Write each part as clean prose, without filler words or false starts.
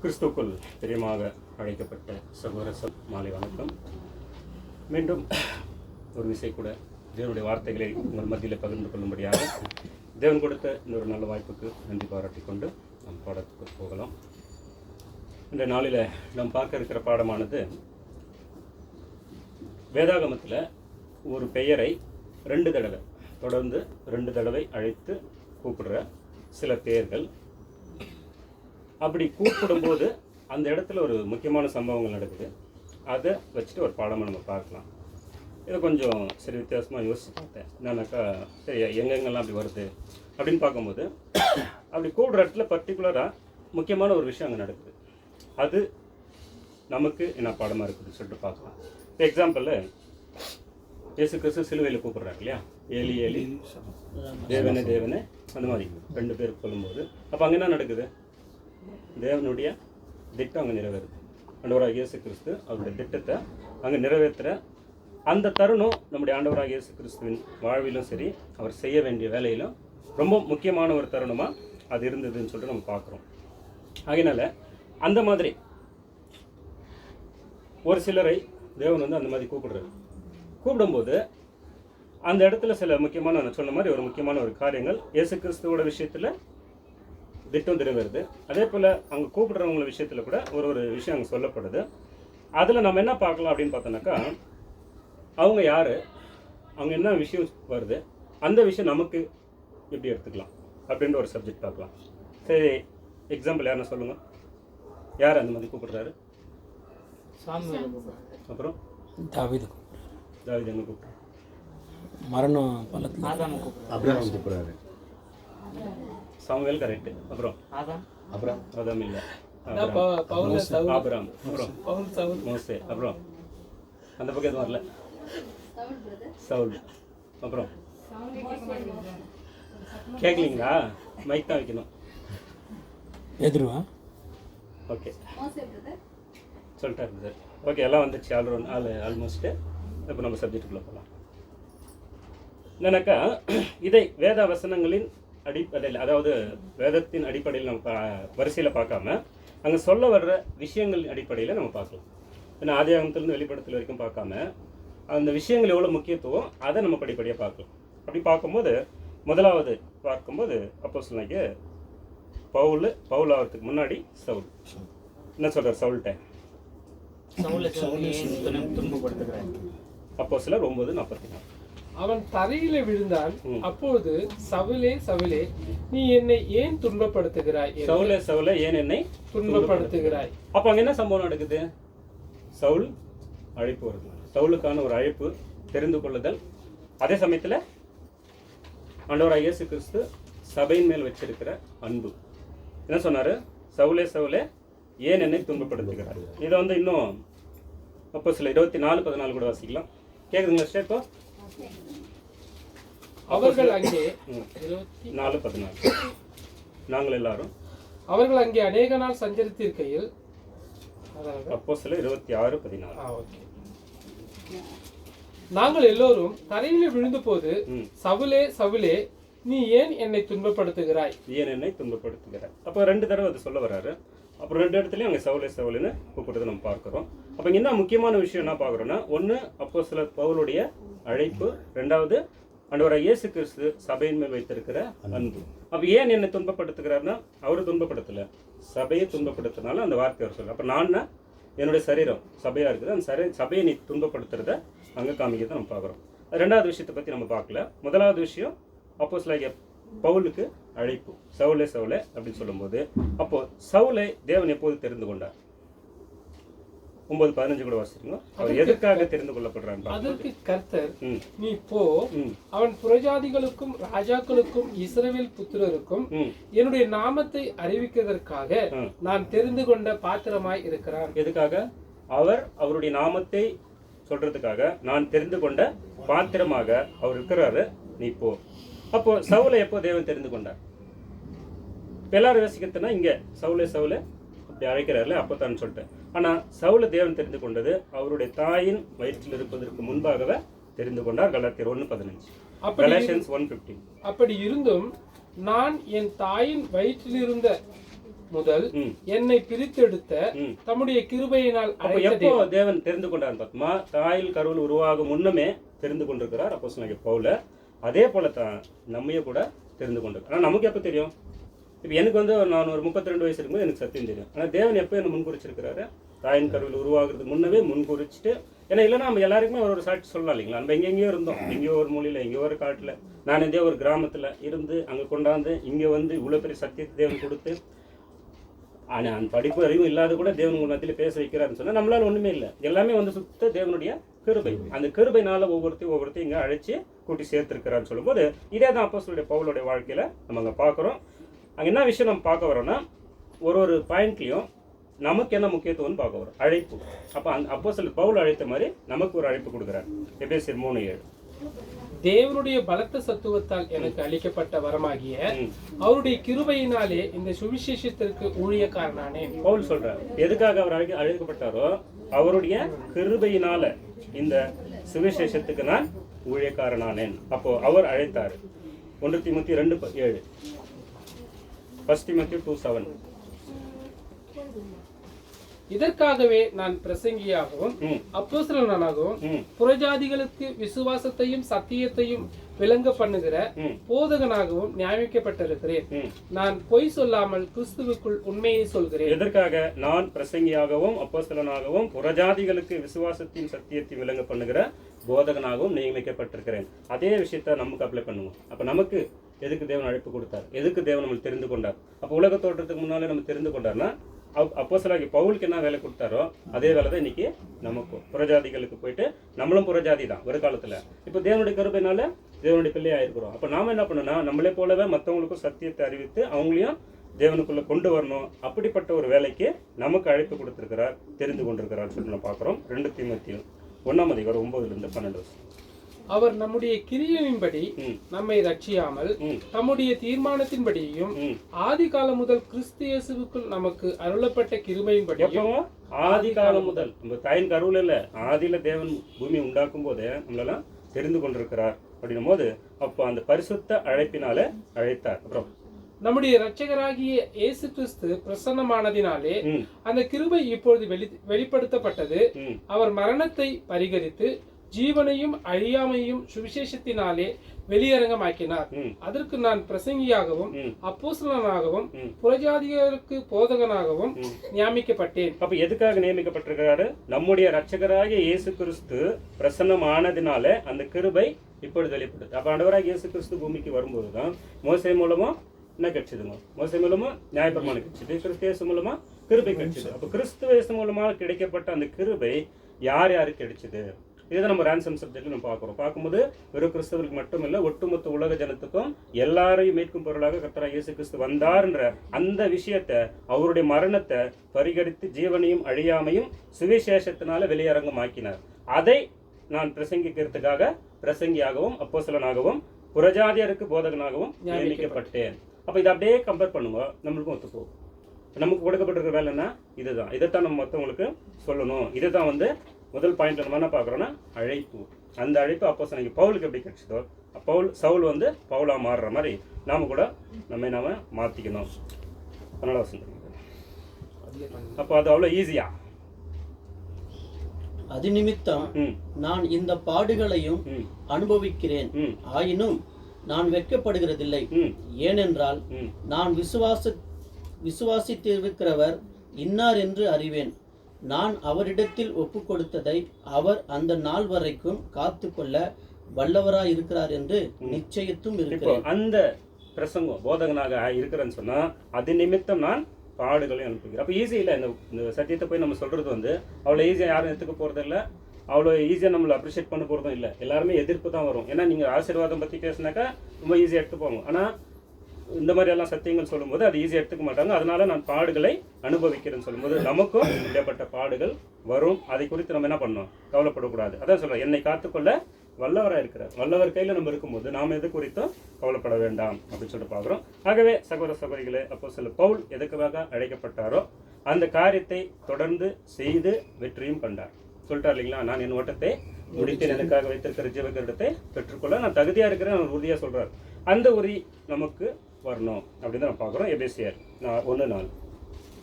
கிறிஸ்துக்குள் பிரியமாக அழைக்கப்பட்ட சகோதர மாலை வணக்கம். மீண்டும் ஒரு விசை கூட தேவனுடைய வார்த்தைகளை உங்கள் மத்தியில் பகிர்ந்து கொள்ளும்படியாக தேவன் கொடுத்த இன்னொரு நல்ல வாய்ப்புக்கு நன்றி பாராட்டி கொண்டு நம் பாடத்துக்கு போகலாம். இந்த நாளில் நாம் பார்க்க இருக்கிற பாடமானது வேதாகமத்தில் ஒரு பெயரை தொடர்ந்து ரெண்டு தடவை அழைத்து கூப்பிடுற சில பெயர்கள். அப்படி கூப்பிடும்போது அந்த இடத்துல ஒரு முக்கியமான சம்பவங்கள் நடக்குது. அதை வச்சுட்டு ஒரு பாடமாக நம்ம பார்க்கலாம். இதை கொஞ்சம் சரி வித்தியாசமாக யோசிச்சு பார்த்தேன். என்னன்னாக்கா சரி எங்கெங்கெல்லாம் அப்படி வருது அப்படின்னு பார்க்கும்போது அப்படி கூப்பிடுற இடத்துல பர்டிகுலராக முக்கியமான ஒரு விஷயம் அங்கே நடக்குது. அது நமக்கு என்ன பாடமாக இருக்குதுன்னு சொல்லிட்டு பார்க்கலாம். இப்போ எக்ஸாம்பிள், இயேசு கிறிஸ்து சிலுவையில் கூப்பிட்றாங்க இல்லையா, ஏலி ஏலி தேவனே தேவனே, அந்த மாதிரி ரெண்டு பேர் சொல்லும்போது அப்போ அங்கே என்ன நடக்குது? தேவனுடைய திட்டம் அங்கே நிறைவேறுது. ஆண்டவராக இயேசு கிறிஸ்து அவருடைய திட்டத்தை அங்கே நிறைவேற்றுற அந்த தருணம் நம்முடைய ஆண்டவராக இயேசு கிறிஸ்துவின் வாழ்விலும் சரி, அவர் செய்ய வேண்டிய வேலையிலும் ரொம்ப முக்கியமான ஒரு தருணமாக அது இருந்ததுன்னு சொல்லிட்டு நம்ம பார்க்குறோம். அதனால் அந்த மாதிரி ஒரு சிலரை தேவன் அந்த மாதிரி கூப்பிடுறாரு. கூப்பிடும்போது அந்த இடத்துல சில முக்கியமான, நான் சொன்ன மாதிரி ஒரு முக்கியமான ஒரு காரியங்கள் இயேசு கிறிஸ்துவோட விஷயத்தில் திட்டம் நிறைவேறுது. அதே போல் அங்கே கூப்பிடுறவங்கள விஷயத்தில் கூட ஒரு விஷயம் அங்கே சொல்லப்படுது. அதில் நம்ம என்ன பார்க்கலாம் அப்படின்னு பார்த்தோன்னாக்கா, அவங்க யார், அவங்க என்ன விஷயம் வருது, அந்த விஷயம் நமக்கு எப்படி எடுத்துக்கலாம் அப்படின்ற ஒரு சப்ஜெக்ட் பார்க்கலாம். சரி, எக்ஸாம்பிள் யாருன்னு சொல்லுங்கள். யார் அந்த மாதிரி கூப்பிடுறாரு? அப்புறம் தாவீது எங்கே கூப்பிட்றாரு? மரணம் பள்ளத்தில் கூப்பிட்றாரு. Samuel correct. அப்புறம் ஆதாம் இல்லை, ஆபிரகாம், அப்புறம் மோசே, அப்புறம் அந்த பக்கம் எதுவும் வரல, சவுல், அப்புறம் கேட்கலீங்களா? மைக் தான் வைக்கணும். எதிர்வா ஓகே சொல்லிட்டாரு சார். ஓகே, எல்லாம் வந்துச்சு ஆல்மோஸ்ட்டு. இப்போ நம்ம சப்ஜெக்டுக்குள்ளே போகலாம். என்னன்னாக்கா, இதை வேத வசனங்களின் அடிப்படையில், அதாவது வேதத்தின் அடிப்படையில் நம்ம வரிசையில் பார்க்காம அங்கே சொல்ல வர்ற விஷயங்கள் அடிப்படையில் நம்ம பார்க்கலாம். ஏன்னா ஆதியாகமத்திலிருந்து வெளிப்படுத்தல் வரைக்கும் பார்க்காம அந்த விஷயங்கள் எவ்வளோ முக்கியத்துவம் அதை நம்ம படிப்படியாக பார்க்கலாம். அப்படி பார்க்கும்போது முதலாவது பார்க்கும்போது அப்போஸ்தலனாகிய பவுல் ஆகிறதுக்கு முன்னாடி சவுல் என்ன சொல்கிறார்? சவுல்கிட்ட அப்போஸ்தலர் 9:44 அவன் தரையில விழுந்தான். அப்போது சவுலே சவுலே, நீ என்னை ஏன் துன்பப்படுத்துகிறாய்? சவுலே சவுலே, ஏன் என்னை துன்பப்படுத்துகிறாய்? அப்ப அங்க என்ன சம்பவம் நடக்குது? சவுல் அழைப்பு வருது. சவுலுக்கான ஒரு அழைப்பு, தெரிந்து கொள்ளுதல். அதே சமயத்துல ஆண்டவராகிய இயேசு கிறிஸ்து சபையின் மேல் வச்சிருக்கிற அன்பு. என்ன சொன்னாரு? சவுலே சவுலே, ஏன் என்னை துன்பப்படுத்துகிறாய்? இதை இன்னும் அப்போஸ்தலர் 24:14 கூட வாசிக்கலாம். கேக்குதுங்களா ஸ்டேப்போ? அவர்கள் அங்கே 4:14 நாங்கள் எல்லாரும் அவர்கள் அங்கே அநேக நாள் சஞ்சரித்திருக்கையில், அப்போஸ்தலர் 26:14 நாங்கள் எல்லோரும் தரையில் விழுந்த போது சவுலே சவுலே, நீ ஏன் என்னை துன்பப்படுத்துகிறாய்? ஏன் என்னை துன்பப்படுத்துகிறாய்? அப்போ 2 தடவை அது சொல்ல வர்றாரு. அப்புறம் 2 இடத்துலையும் அங்கே சவுலே சவுலுன்னு கூப்பிடுறதை நம்ம பார்க்குறோம். அப்போ இங்கே என்ன முக்கியமான விஷயம் என்ன பார்க்குறோன்னா, ஒன்று அப்போஸ்தலர் பவுலுடைய அழைப்பு, 2வது ஆண்டவராகிய இயேசு கிறிஸ்து சபையின் மேல் வைத்திருக்கிற அன்பு. அப்போ ஏன் என்னை துன்பப்படுத்துகிறாருன்னா, அவரை துன்பப்படுத்தலை, சபையை துன்பப்படுத்தினால அந்த வார்த்தை அவர் சொல்ல. அப்போ நான் என்னுடைய சரீரம் சபையாக இருக்குது, அந்த சபையை நீ துன்பப்படுத்துறத அங்கே காமிக்கிறத நம்ம பார்க்குறோம். 2வது விஷயத்தை பற்றி நம்ம பார்க்கல. முதலாவது விஷயம் அப்போஸ்தலனாகிய பவுலுக்கு அழைப்பு, சவுலே சவுலே அப்படின்னு சொல்லும்போது, அப்போ சவுலை தேவன் எப்போது தெரிந்து கொண்டார்? 9:15 கூட வாசிக்கணும். அவர் எதற்காக தெரிந்து கொள்ளப்படுறார்? அதற்கு கர்த்தர், நீ போ, அவன் புறஜாதிகளுக்கும் ராஜாக்களுக்கும் இஸ்ரவேல் புத்திரருக்கும் என்னுடைய நாமத்தை அறிவிக்கிறதற்காக நான் தெரிந்து கொண்ட பாத்திரமாய் இருக்கிறான். எதுக்காக? அவருடைய நாமத்தை சொல்றதுக்காக நான் தெரிந்து கொண்ட பாத்திரமாக அவர் இருக்கிறாரு, நீ போ. அப்போ சவுலை எப்போ தேவன் தெரிந்து கொண்டார்? எல்லாரும் யோசிக்கிறதுனா இங்க சவுலே சவுலே அப்படி அழைக்கிறாருல, அப்போ தான் சொல்லிட்டேன். ஆனால் சவுலை தேவன் தெரிந்து கொண்டது அவருடைய தாயின் வயிற்றில் இருப்பதற்கு முன்பாகவே தெரிந்து கொண்டார். கலாத்தியர் 1:15, 1:15. அப்படி இருந்தும் நான் என் தாயின் வயிற்றிலிருந்த முதல் என்னை பிரித்தெடுத்த தம்முடைய கிருபையினால் எப்போ தேவன் தெரிந்து கொண்டார் பத்மா, தாயில் கருவில் உருவாகும் முன்னமே தெரிந்து கொண்டிருக்கிறார் அப்போஸ்தலனாகிய பவுல. அதே போல தான் நம்மையே கூட தெரிந்து கொண்டிருக்கார். ஆனால் நமக்கு எப்போ தெரியும்? இப்போ எனக்கு வந்து நான் ஒரு 32 வயசு இருக்கும்போது எனக்கு சத்தியம் தெரியும். ஆனால் தேவன் எப்போ என்ன முன்குறிச்சிருக்கிறாரு? தாயின் கருவில் உருவாகிறதுக்கு முன்னவே முன்குறிச்சிட்டு, ஏன்னா இல்லைன்னா நம்ம எல்லாருக்குமே ஒரு சாட்சி சொல்லலாம் இல்லைங்களா? நம்ம எங்கெங்கேயோ இருந்தோம், எங்கேயோ ஒரு மூலையில், எங்கேயோ ஒரு காட்டில், நான் எங்கேயோ ஒரு கிராமத்தில் இருந்து அங்கே கொண்டாந்து இங்கே வந்து இவ்வளோ பெரிய சத்தியத்தை தேவன் கொடுத்து, ஆனால் அந்த படிப்பு அறிவும் இல்லாத கூட தேவன் மத்தியில் பேச வைக்கிறாருன்னு சொன்னால் நம்மளால ஒன்றுமே இல்லை. எல்லாமே வந்து சுத்த தேவனுடைய கிருபை. அந்த கிருபைனால ஒவ்வொருத்தையும் இங்கே அழைச்சி கூட்டி சேர்த்துருக்கிறான்னு சொல்லும்போது இதே தான் அப்போஸ்தலனுடைய பவுலுடைய வாழ்க்கையில் நம்ம அங்கே பார்க்குறோம். அங்கே என்ன விஷயம் நம்ம பார்க்க வரோம்னா, ஒரு பாயிண்ட்லையும் நமக்கு என்ன முக்கியத்துவம்னு பார்க்க வரோம், அழைப்பு. அப்போ அந்த அப்போஸ்தலர் பவுல் அழைத்த மாதிரி நமக்கு ஒரு அழைப்பு கொடுக்குறார். எபேசியர் 3:7. தேவனுடைய பலத்த சத்துவத்தால் எனக்கு அளிக்கப்பட்ட வரமாகிய அவருடைய கிருபையினாலே இந்த சுவிசேஷத்திற்கு ஊழியக்காரனானேன். பவுல் சொல்றார், எதுக்காக அவர் அழைக்கப்பட்டாரோ அவருடைய கிருபையினால இந்த சுவிசேஷத்துக்கு நான் ஊழியக்காரனானேன். அப்போ அவர் அழைத்தார். 1 தீமோத்தேயு 2:7, 1 தீமோத்தேயு 2:7. இதற்காகவே நான் பிரசங்கியாகவும் அப்போஸ்தலனாகவும் புறஜாதிகளுக்கு விசுவாசத்தையும் சத்தியத்தையும் விளங்க பண்ணுகிற போதகனாகவும் நியமிக்கப்பட்டிருக்கிறேன். நான் பொய் சொல்லாமல் கிறிஸ்துவுக்குள் உண்மையை சொல்கிறேன். எதற்காக நான் பிரசங்கியாகவும் அப்போஸ்தலனாகவும் புறஜாதிகளுக்கு விசுவாசத்தின் சத்தியத்தை விளங்க பண்ணுகிற போதகனாகவும் நியமிக்கப்பட்டிருக்கிறேன். அதே விஷயத்த நமக்கு அப்ளை பண்ணுவோம். அப்ப நமக்கு எதுக்கு தேவன் அழைப்பு கொடுத்தார், எதுக்கு தேவன் நம்மளை தெரிந்து கொண்டார்? அப்போ உலக தோற்றத்துக்கு முன்னாலே நம்ம தெரிந்து கொண்டார்னா அப்போஸ்தலனாகிய பவுலுக்கு என்ன வேலை கொடுத்தாரோ அதே வேலை தான் இன்னைக்கு நமக்கும். புறஜாதிகளுக்கு போயிட்டு நம்மளும் புறஜாதி தான் ஒரு காலத்துல. இப்போ தேவனுடைய கருபையினால தேவனுடைய பிள்ளையா இருக்கிறோம். அப்போ நாம என்ன பண்ணணும்னா, நம்மளே போலவே மற்றவங்களுக்கும் சத்தியத்தை அறிவித்து அவங்களையும் தேவனுக்குள்ள கொண்டு வரணும். அப்படிப்பட்ட ஒரு வேலைக்கு நமக்கு அழைப்பு கொடுத்திருக்கிறார், தெரிந்து கொண்டிருக்கிறார் சொல்லி நம்ம பார்க்குறோம். 2 தீமோத்தேயு 1:9-12. அவர் நம்முடைய கிரியையின்படி நம்மை ரட்சியாமல் நம்முடைய தீர்மானத்தின்படியும் ஆதி காலம் முதல் கிறிஸ்து இயேசுவுக்குள் நமக்கு அருளப்பட்ட கிருபையின்படியும், ஆதி காலம் முதல் நம்ம தாயின் கருவில் இல்ல, ஆதியில தேவன் பூமி உண்டாக்கும் போதே நம்மளெல்லாம் தெரிந்து கொண்டிருக்கிறார் அப்படின்னும் போது அப்போ அந்த பரிசுத்த அழைப்பினால அழைத்தார். அப்புறம் நம்முடைய இரட்சகராகிய இயேசு கிறிஸ்து பிரசன்னமானதினாலே அந்த கிருபை இப்பொழுது வெளிப்படுத்தப்பட்டது. அவர் மரணத்தை பரிகரித்து ஜீவனையும் அழியாமையும் சுவிசேஷத்தினாலே வெளியரங்கமாக்கினார். அதற்கு நான் பிரசங்கியாகவும் அப்போஸ்தலனாகவும் புறஜாதிகளுக்கு போதகனாகவும் நியமிக்கப்பட்டேன். அப்ப எதுக்காக நியமிக்கப்பட்டிருக்கிறாரு? நம்முடைய இரட்சகராகிய இயேசு கிறிஸ்து பிரசன்னமானதினால அந்த கிருபை இப்பொழுது வெளிப்படுது. அப்ப ஆண்டவராகிய இயேசு கிறிஸ்து பூமிக்கு வரும்போதுதான் மோசே மூலமா என்ன கிடைச்சதுங்க? மோசே மூலமா நியாயப்பிரமாணம் கிடைச்சது, கிறிஸ்து இயேசு மூலமா கிருபை கிடைச்சது. அப்ப கிறிஸ்து இயேசு மூலமா கிடைக்கப்பட்ட அந்த கிருபை யார் யாருக்கு கிடைச்சது? இதுதான் நம்ம ரேன்சம் சப்ஜெக்ட்ல நம்ம பார்க்கும்போது வெறும் கிறிஸ்தவர்களுக்கு மட்டும் இல்லை, ஒட்டுமொத்த உலக ஜனத்துக்கும் எல்லாரையும் மீட்கும் பொருளாக கர்த்தராகிய இயேசு கிறிஸ்து வந்தார்ன்ற அந்த விஷயத்தை, அவருடைய மரணத்தை பரிகரித்து ஜீவனையும் அழியாமையும் சுவிசேஷத்தினால வெளியரங்கமாக்கினார். அதை நான் பிரசங்கிக்கிறதுக்காக பிரசங்கியாகவும் அப்போஸ்தலனாகவும் புறஜாதியருக்கு போதகனாகவும் நியமிக்கப்பட்டேன். அப்ப இதை அப்படியே கம்பேர் பண்ணுங்க, நம்மளுக்கும் ஒத்துப்போம். நமக்கு கொடுக்கப்பட்டிருக்கிற வேலைன்னா இதுதான், இதைத்தான் நம்ம மற்றவங்களுக்கு சொல்லணும். இதுதான் வந்து முதல் பாயிண்ட்ல நம்ம என்ன பார்க்குறோன்னா அழைப்பு. அந்த அழைப்பு அப்போஸ்தலனாகிய பவுலுக்கு எப்படி கிடைச்சதோ, சவுல் வந்து பவுலா மாறுற மாதிரி நாம கூட நாம மாத்திக்கணும். அதனால அப்போ அது அவ்வளோ ஈஸியா? அது நிமித்தம் நான் இந்த பாடுகளையும் அனுபவிக்கிறேன், ஆயினும் நான் வெட்கப்படுகிறதில்லை. ஏனென்றால் நான் விசுவாசித்திருக்கிறவர் இன்னார் என்று அறிவேன். நான் அவரிடத்தில் ஒப்பு கொடுத்ததை அவர் அந்த நாள் வரைக்கும் காத்து கொள்ள வல்லவராய் இருக்கிறார் என்று நிச்சயத்தும் இருக்கிறேன். அந்த பிரசங்கம் போதகனாக இருக்கிறேன்னு சொன்னா அது நிமித்தம் நான் பாடுகளை அனுப்புகிறேன். அப்போ ஈஸி இல்லை. இந்த சத்தியத்தை போய் நம்ம சொல்றது வந்து அவ்வளோ ஈஸியாக யாரும் எடுத்துக்க போறது இல்லை, அவ்வளோ ஈஸியாக நம்மளை அப்ரிஷியேட் பண்ண போகிறதும் இல்லை. எல்லாருமே எதிர்ப்பு தான் வரும். ஏன்னா நீங்கள் ஆசீர்வாதம் பற்றி பேசினாக்கா ரொம்ப ஈஸியாக எடுத்துப்பாங்க. ஆனால் இந்த மாதிரி எல்லாம் சத்தியங்கள் சொல்லும்போது அது ஈஸியாக எடுத்துக்க மாட்டாங்க. அதனால நான் பாடுகளை அனுபவிக்கிறேன்னு சொல்லும்போது நமக்கும் இப்படிப்பட்ட பாடுகள் வரும். அதை குறித்து நம்ம என்ன பண்ணணும்? கவலைப்படக்கூடாது. அதான் சொல்கிறேன், என்னை காத்துக்கொள்ள வல்லவராக இருக்கிறார். வல்லவர் கையில் நம்ம இருக்கும்போது நாம் எது குறித்தும் கவலைப்பட வேண்டாம் அப்படின்னு சொல்லிட்டு பார்க்குறோம். ஆகவே சகோதர சகோதரிகளே, அப்போஸ்தலர் பவுல் எதுக்காக அழைக்கப்பட்டாரோ அந்த காரியத்தை தொடர்ந்து செய்து வெற்றியும் கண்டார். சொல்லிட்டார் இல்லைங்களா? நான் என் ஓட்டத்தை முடித்தேன், எனக்காக வைத்திருக்கிற ஜீவகிரீடத்தை பெற்றுக்கொள்ள நான் தகுதியாக இருக்கிறேன் அவர் உறுதியாக சொல்கிறார். அந்த உறுதி நமக்கு வரணும் அப்படின்னு நம்ம பார்க்குறோம். எபேசியர் 1:4.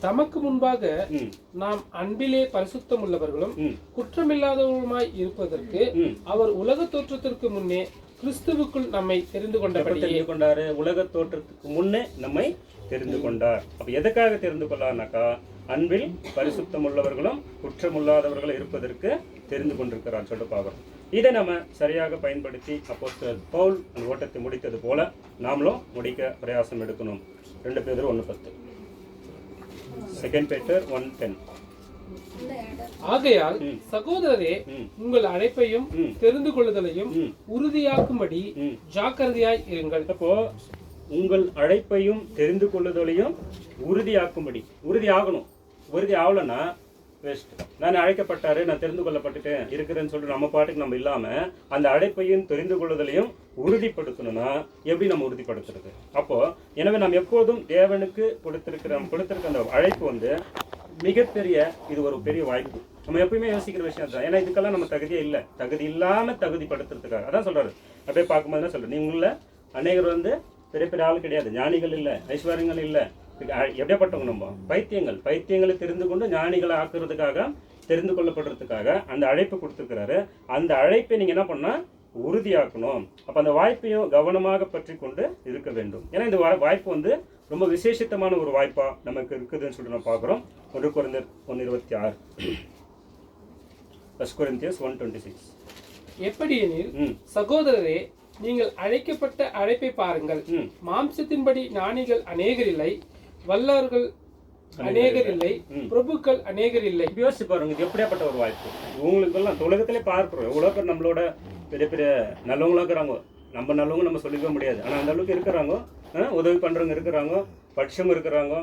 தமக்கு முன்பாக ம், நாம் அன்பிலே பரிசுத்தம் உள்ளவர்களும் ம், குற்றமில்லாதவர்களுமாய் இருப்பதற்கு ம். அவர் உலக தோற்றத்திற்கு முன்னே கிறிஸ்துவுக்குள் நம்மை தெரிந்து எப்ப கொண்டபடியே தெரிந்து கொண்டாரு? உலக தோற்றத்துக்கு முன்னே நம்மை தெரிந்து கொண்டார். அப்ப எதுக்காக தெரிந்து கொள்ளார்னாக்கா, அன்பில் பரிசுத்தம் உள்ளவர்களும் குற்றமுள்ளாதவர்களும் இருப்பதற்கு தெரிந்து கொண்டிருக்கிறார் சொல்லிட்டு பார்க்கிறோம். இதை நம்ம சரியாக பயன்படுத்தி அப்போஸ்தலர் பவுல் அந்த ஓட்டத்தை முடித்தது போல நாமளும் முடிக்க பிரயாசம் எடுக்கணும். 2 பேதுரு 1:10, 2 பேதுரு 1:10. ஆகையால் ம். சகோதரரே, ம், உங்கள் அழைப்பையும் ம், தெரிந்து கொள்ளுதலையும் ம், உறுதியாக்கும்படி ம். ஜாக்கிரதையாய் இருங்கள். அப்போ உங்கள் அழைப்பையும் தெரிந்து கொள்ளுதலையும் உறுதியாக்கும்படி, உறுதியாகணும். உறுதி ஆகலைன்னா வேஸ்ட். நான் அழைக்கப்பட்டாரு, நான் தெரிந்து கொள்ளப்பட்டுட்டேன் இருக்கிறேன்னு சொல்லிட்டு நம்ம பாட்டுக்கு நம்ம இல்லாம அந்த அழைப்பையும் தெரிந்து கொள்ளுதலையும் உறுதிப்படுத்தணும்னா எப்படி நம்ம உறுதிப்படுத்துறது? அப்போ எனவே நாம் எப்போதும் தேவனுக்கு கொடுத்திருக்க அந்த அழைப்பு வந்து மிகப்பெரிய, இது ஒரு பெரிய வாய்ப்பு. நம்ம எப்பயுமே யோசிக்கிற விஷயம் தான். ஏன்னா இதுக்கெல்லாம் நம்ம தகுதியே இல்லை. தகுதி இல்லாம தகுதிப்படுத்துறதுக்காக அதான் சொல்றாரு. அப்படியே பார்க்கும்போது தான் சொல்றேன், நீங்கள அநேகர் வந்து பெரிய பெரிய ஆள் கிடையாது, ஞானிகள் இல்லை, ஐஸ்வர்யங்கள் இல்லை, எப்படியாப்பட்டவங்க நம்ம பைத்தியங்களை தெரிந்து கொண்டு ஞானிகளை ஆக்குறதுக்காக, தெரிந்து கொள்ளப்படுறதுக்காக அந்த அழைப்பு கொடுத்துருக்கிறாரு. அந்த அழைப்பை நீங்க என்ன பண்ணா உறுதியாக்கணும். அப்ப அந்த வாய்ப்பையும் கவனமாக பற்றி கொண்டு இருக்க வேண்டும். ஏன்னா இந்த வாய்ப்பு வந்து ரொம்ப விசேஷித்தமான ஒரு வாய்ப்பா நமக்கு இருக்குதுன்னு சொல்லிட்டு நம்ம பார்க்குறோம். 1 கொரிந்தியர் 1:26, 1 கொரிந்தியர்ஸ் 1:26. எப்படியெனில் ம், சகோதரரே, நீங்கள் அழைக்கப்பட்ட அழைப்பை பாருங்கள். ம். மாம்சத்தின்படி ஞானிகள் அநேகர் இல்லை, வல்லவர்கள் அநேகர் இல்லை, ம். பிரபுக்கள் அநேகர் இல்லை. யோசிச்சு பாருங்க, இது எப்படியாப்பட்ட ஒரு வாய்ப்பு. உங்களுக்கெல்லாம் உலகத்திலே பார்க்கிறோம் எவ்வளோ பேர் நம்மளோட பெரிய பெரிய நல்லவங்களா இருக்கிறாங்க. நம்ம நல்லவங்க நம்ம சொல்லிக்க முடியாது, ஆனால் அந்த அளவுக்கு இருக்கிறாங்க. உதவி பண்ணுறவங்க இருக்கிறாங்க, பட்சம் இருக்கிறாங்க,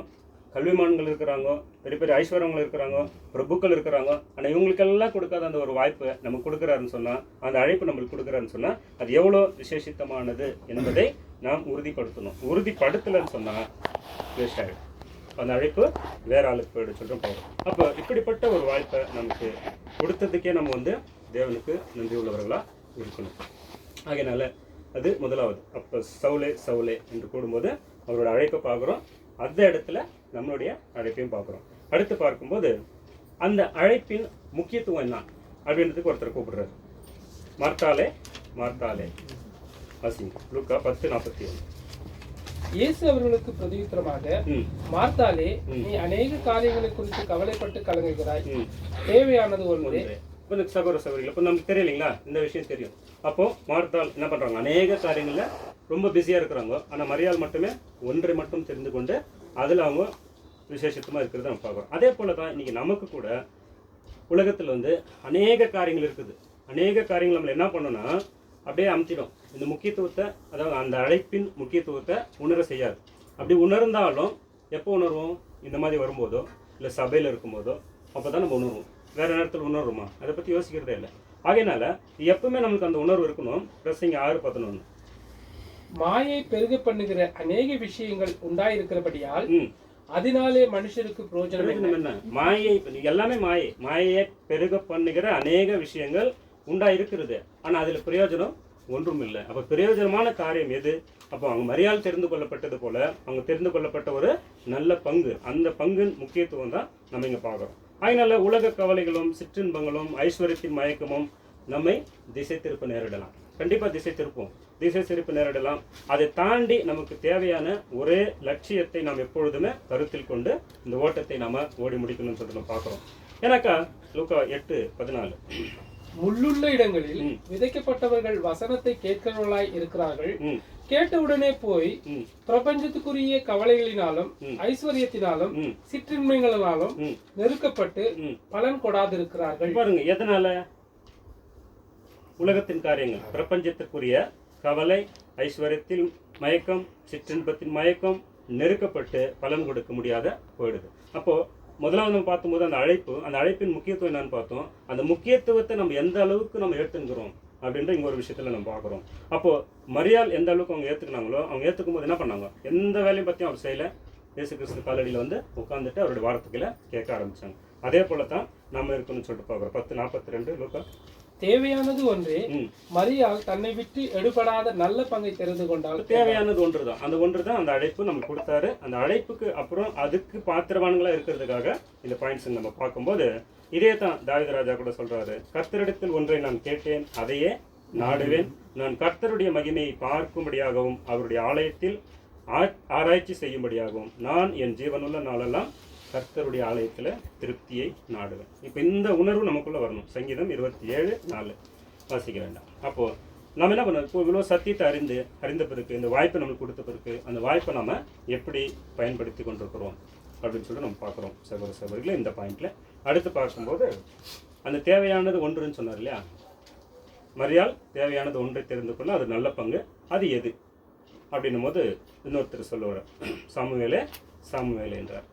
கல்விமான்கள் இருக்கிறாங்க, பெரிய பெரிய ஐஸ்வர்யங்கள் இருக்கிறாங்க, பிரபுக்கள் இருக்கிறாங்க. ஆனால் இவங்களுக்கெல்லாம் கொடுக்காத அந்த ஒரு வாய்ப்பை நமக்கு கொடுக்குறாருன்னு சொன்னால், அந்த அழைப்பு நம்மளுக்கு கொடுக்குறாருன்னு சொன்னால் அது எவ்வளோ விசேஷித்தமானது என்பதை நாம் உறுதிப்படுத்தணும். உறுதிப்படுத்தலைன்னு சொன்னால் வேஸ்ட் ஆகிடும். அந்த அழைப்பு வேற ஆளுக்கு போயிடு சொல்கிறோம் போகிறோம். அப்போ இப்படிப்பட்ட ஒரு வாய்ப்பை நமக்கு கொடுத்ததுக்கே நம்ம வந்து தேவனுக்கு நன்றி உள்ளவர்களாக இருக்கணும். ஆகையினால அது முதலாவது. அப்போ சவுலே சவுலே என்று கூடும்போது அவரோட அழைப்பை பார்க்குறோம், அந்த இடத்துல நம்மளுடைய அழைப்பையும் பார்க்குறோம். அடுத்து பார்க்கும்போது அந்த அழைப்பின் முக்கியத்துவம் என்ன அப்படின்றதுக்கு ஒருத்தர் கூப்பிடுறாரு. மார்த்தாலே மார்த்தாலே வாசிங்க, லூக்கா 10:41. இயேசு அவர்களுக்கு பிரதியுத்தரமாக, ம், மார்த்தாலே, ம். நீ அநேக காரியங்களை குறித்து கவலைப்பட்டு கலங்குகிறாய். ம். தேவையானது ஒன்றே. இப்போ இந்த சகோதர சகோதரிகள் இப்போ நமக்கு தெரியலைங்களா, இந்த விஷயம் தெரியும். அப்போ மார்த்தாள் என்ன பண்றாங்க, அநேக காரியங்கள்ல ரொம்ப பிஸியா இருக்கிறாங்க. ஆனா மரியாள் மட்டுமே ஒன்றை மட்டும் தெரிந்து கொண்டு அதுல அவங்க விசேஷமா இருக்கிறத நம்ம பார்க்குறோம். அதே போல தான் இன்னைக்கு நமக்கு கூட உலகத்துல வந்து அநேக காரியங்கள் இருக்குது. அநேக காரியங்கள் நம்ம என்ன பண்ணோம்னா அப்படியே அமுத்திடும். இந்த முக்கியத்துவத்தை, அதாவது அந்த அழைப்பின் முக்கியத்துவத்தை உணர செய்யாது. அப்படி உணர்ந்தாலும் எப்போ உணர்வோம்? இந்த மாதிரி வரும்போதோ இல்லை சபையில் இருக்கும்போதோ அப்போ தான் நம்ம உணர்வோம். வேற நேரத்தில் உணர்வுமா அதை பற்றி யோசிக்கிறதே இல்லை. ஆகையினால எப்பவுமே நம்மளுக்கு அந்த உணர்வு இருக்கணும். பிரசங்க 6:11. மாயை பெருக பண்ணுகிற அநேக விஷயங்கள் உண்டாயிருக்கிறபடியால் ம், அதனாலே மனுஷருக்கு பிரயோஜனம் பிரயோஜனம் என்ன? மாயை எல்லாமே மாயையை பெருக பண்ணுகிற அநேக விஷயங்கள் உண்டா இருக்கிறது. ஆனா அதுல பிரயோஜனம் ஒன்றும் இல்லை. அப்ப பிரயோஜனமான காரியம் எது? அப்போ அவங்க மரியாள் தெரிந்து கொள்ளப்பட்டது போல அவங்க தெரிந்து கொள்ளப்பட்ட ஒரு நல்ல பங்கு, அந்த பங்கின் முக்கியத்துவம் தான் நம்ம இங்க பார்க்குறோம். அதனால உலக கவலைகளும் சிற்றின்பங்களும் ஐஸ்வர்யத்தின் மயக்கமும் நம்மை திசை திருப்ப நேரிடலாம். கண்டிப்பா திசை திருப்ப நேரிடலாம். அதை தாண்டி நமக்கு தேவையான ஒரே லட்சியத்தை நாம் எப்பொழுதுமே கருத்தில் கொண்டு இந்த ஓட்டத்தை நாம ஓடி முடிக்கணும்னு சொல்லிட்டு நம்ம பார்க்குறோம். ஏன்னாக்கா லூக்கா 8:14, முள்ளுள்ள இடங்களில் விதைக்கப்பட்டவர்கள் வசனத்தை கேட்கிறவர்களாய் இருக்கிறார்கள். கேட்டவுடனே போய் பிரபஞ்சத்துக்குரிய கவலைகளினாலும் ஐஸ்வர்யத்தினாலும் சிற்றின்மைகளினாலும் நெருக்கப்பட்டு பலன் கொடாதிருக்கிறார்கள். பாருங்க, எதனால? உலகத்தின் காரியங்கள், பிரபஞ்சத்திற்குரிய கவலை, ஐஸ்வர்யத்தின் மயக்கம், சிற்றின்பத்தின் மயக்கம் நெருக்கப்பட்டு பலன் கொடுக்க முடியாத போயிடுது. அப்போ முதலாவது நம்ம பார்க்கும்போது அந்த அழைப்பின் முக்கியத்துவம் என்னன்னு பார்த்தோம். அந்த முக்கியத்துவத்தை நம்ம எந்த அளவுக்கு நம்ம ஏற்றுங்கிறோம் அப்படின்ற இங்க ஒரு விஷயத்துல நம்ம பார்க்குறோம். அப்போ மரியாள் எந்த அளவுக்கு அவங்க ஏற்றுக்கினாங்களோ, அவங்க ஏற்றுக்கும் போது என்ன பண்ணாங்க, எந்த வேலையும் பற்றியும் அவர் செய்யல. இயேசு கிறிஸ்து காலடியில் வந்து உட்காந்துட்டு அவருடைய வார்த்தைகளை கேட்க ஆரம்பிச்சாங்க. அதே போல தான் நம்ம இருக்கணும்னு சொல்லிட்டு பார்க்குறோம். 10:42 லூக்கா தேவையானது ஒன்றே. மரியாள் தன்னை விட்டு எடுபடாத நல்ல பங்கை தெரிந்து கொண்டால். தேவையானது ஒன்றுதான், அந்த ஒன்றுதான் அந்த அழைப்பு நமக்கு கொடுத்தாரு. அந்த அழைப்புக்கு அப்புறம் அதுக்கு பாத்திரவான்களா இருக்கிறதுக்காக இந்த பாயிண்ட்ஸ் நம்ம பார்க்கும்போது இதே தான் தாவீது ராஜா கூட சொல்றாரு, கர்த்தரிடத்தில் ஒன்றை நான் கேட்டேன், அதையே நாடுவேன். நான் கர்த்தருடைய மகிமையை பார்க்கும்படியாகவும் அவருடைய ஆலயத்தில் ஆராய்ச்சி செய்யும்படியாகவும் நான் என் ஜீவனுள்ள நாளெல்லாம் கர்த்தருடைய ஆலயத்தில் திருப்தியை நாடுவேன். இப்போ இந்த உணர்வு நமக்குள்ள வரணும். சங்கீதம் 27:4 வாசிக்க வேண்டாம். அப்போது நம்ம என்ன பண்ணோம், இப்போ இவ்வளோ சத்தியத்தை அறிந்த பிறகு, இந்த வாய்ப்பை நம்மளுக்கு கொடுத்த பிறகு, அந்த வாய்ப்பை நம்ம எப்படி பயன்படுத்தி கொண்டிருக்கிறோம் அப்படின்னு சொல்லிட்டு நம்ம பார்க்குறோம் சகோதரர்களே. இந்த பாயிண்டில் அடுத்து பார்க்கும்போது அந்த தேவையானது ஒன்றுன்னு சொன்னார் இல்லையா, மரியாள் தேவையானது ஒன்றை தெரிந்து கொள்ள அது நல்ல பங்கு, அது எது அப்படின்னும் போது இன்னொருத்தர் சொல்லுவார், சாமுவேலே என்றார்.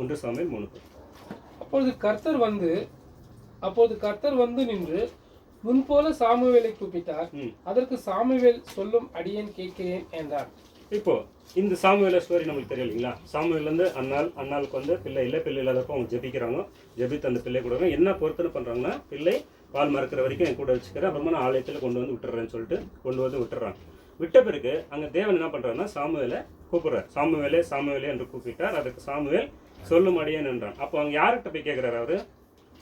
1 சாமுவேல் 3. அப்பொழுது கர்த்தர் வந்து நின்று முன்போல சாமுவேலை கூப்பிட்டார். அதற்கு சாமுவேல் சொல்லும் அடியேன் கேட்கிறேன் என்றார். இப்போ இந்த சாமுவேல ஸ்டோரி நமக்கு தெரியும் இல்லைங்களா. சாமுவேல் வந்து அண்ணாளுக்கு வந்து பிள்ளை இல்லாதப்போ அவங்க ஜெபிக்கிறாங்க. ஜெபித்து அந்த பிள்ளை கூட என்ன பொருத்தனை பண்ணுறாங்கன்னா, பிள்ளை பால் மறக்கிற வரைக்கும் என் கூட வச்சுக்கிறேன், அப்புறமா நான் ஆலயத்தில் கொண்டு வந்து விட்டுறேன்னு சொல்லிட்டு கொண்டு வந்து விட்டுறாங்க. விட்ட பிறகு அங்கே தேவன் என்ன பண்ணுறாருன்னா சாமுவேலை கூப்பிடுறார். சாமுவேலே என்று கூப்பிட்டார். அதுக்கு சாமுவேல் சொல்லும் அடியேன் என்றான். அப்போ அவங்க யார்கிட்ட போய் கேட்குறாரு, அவர்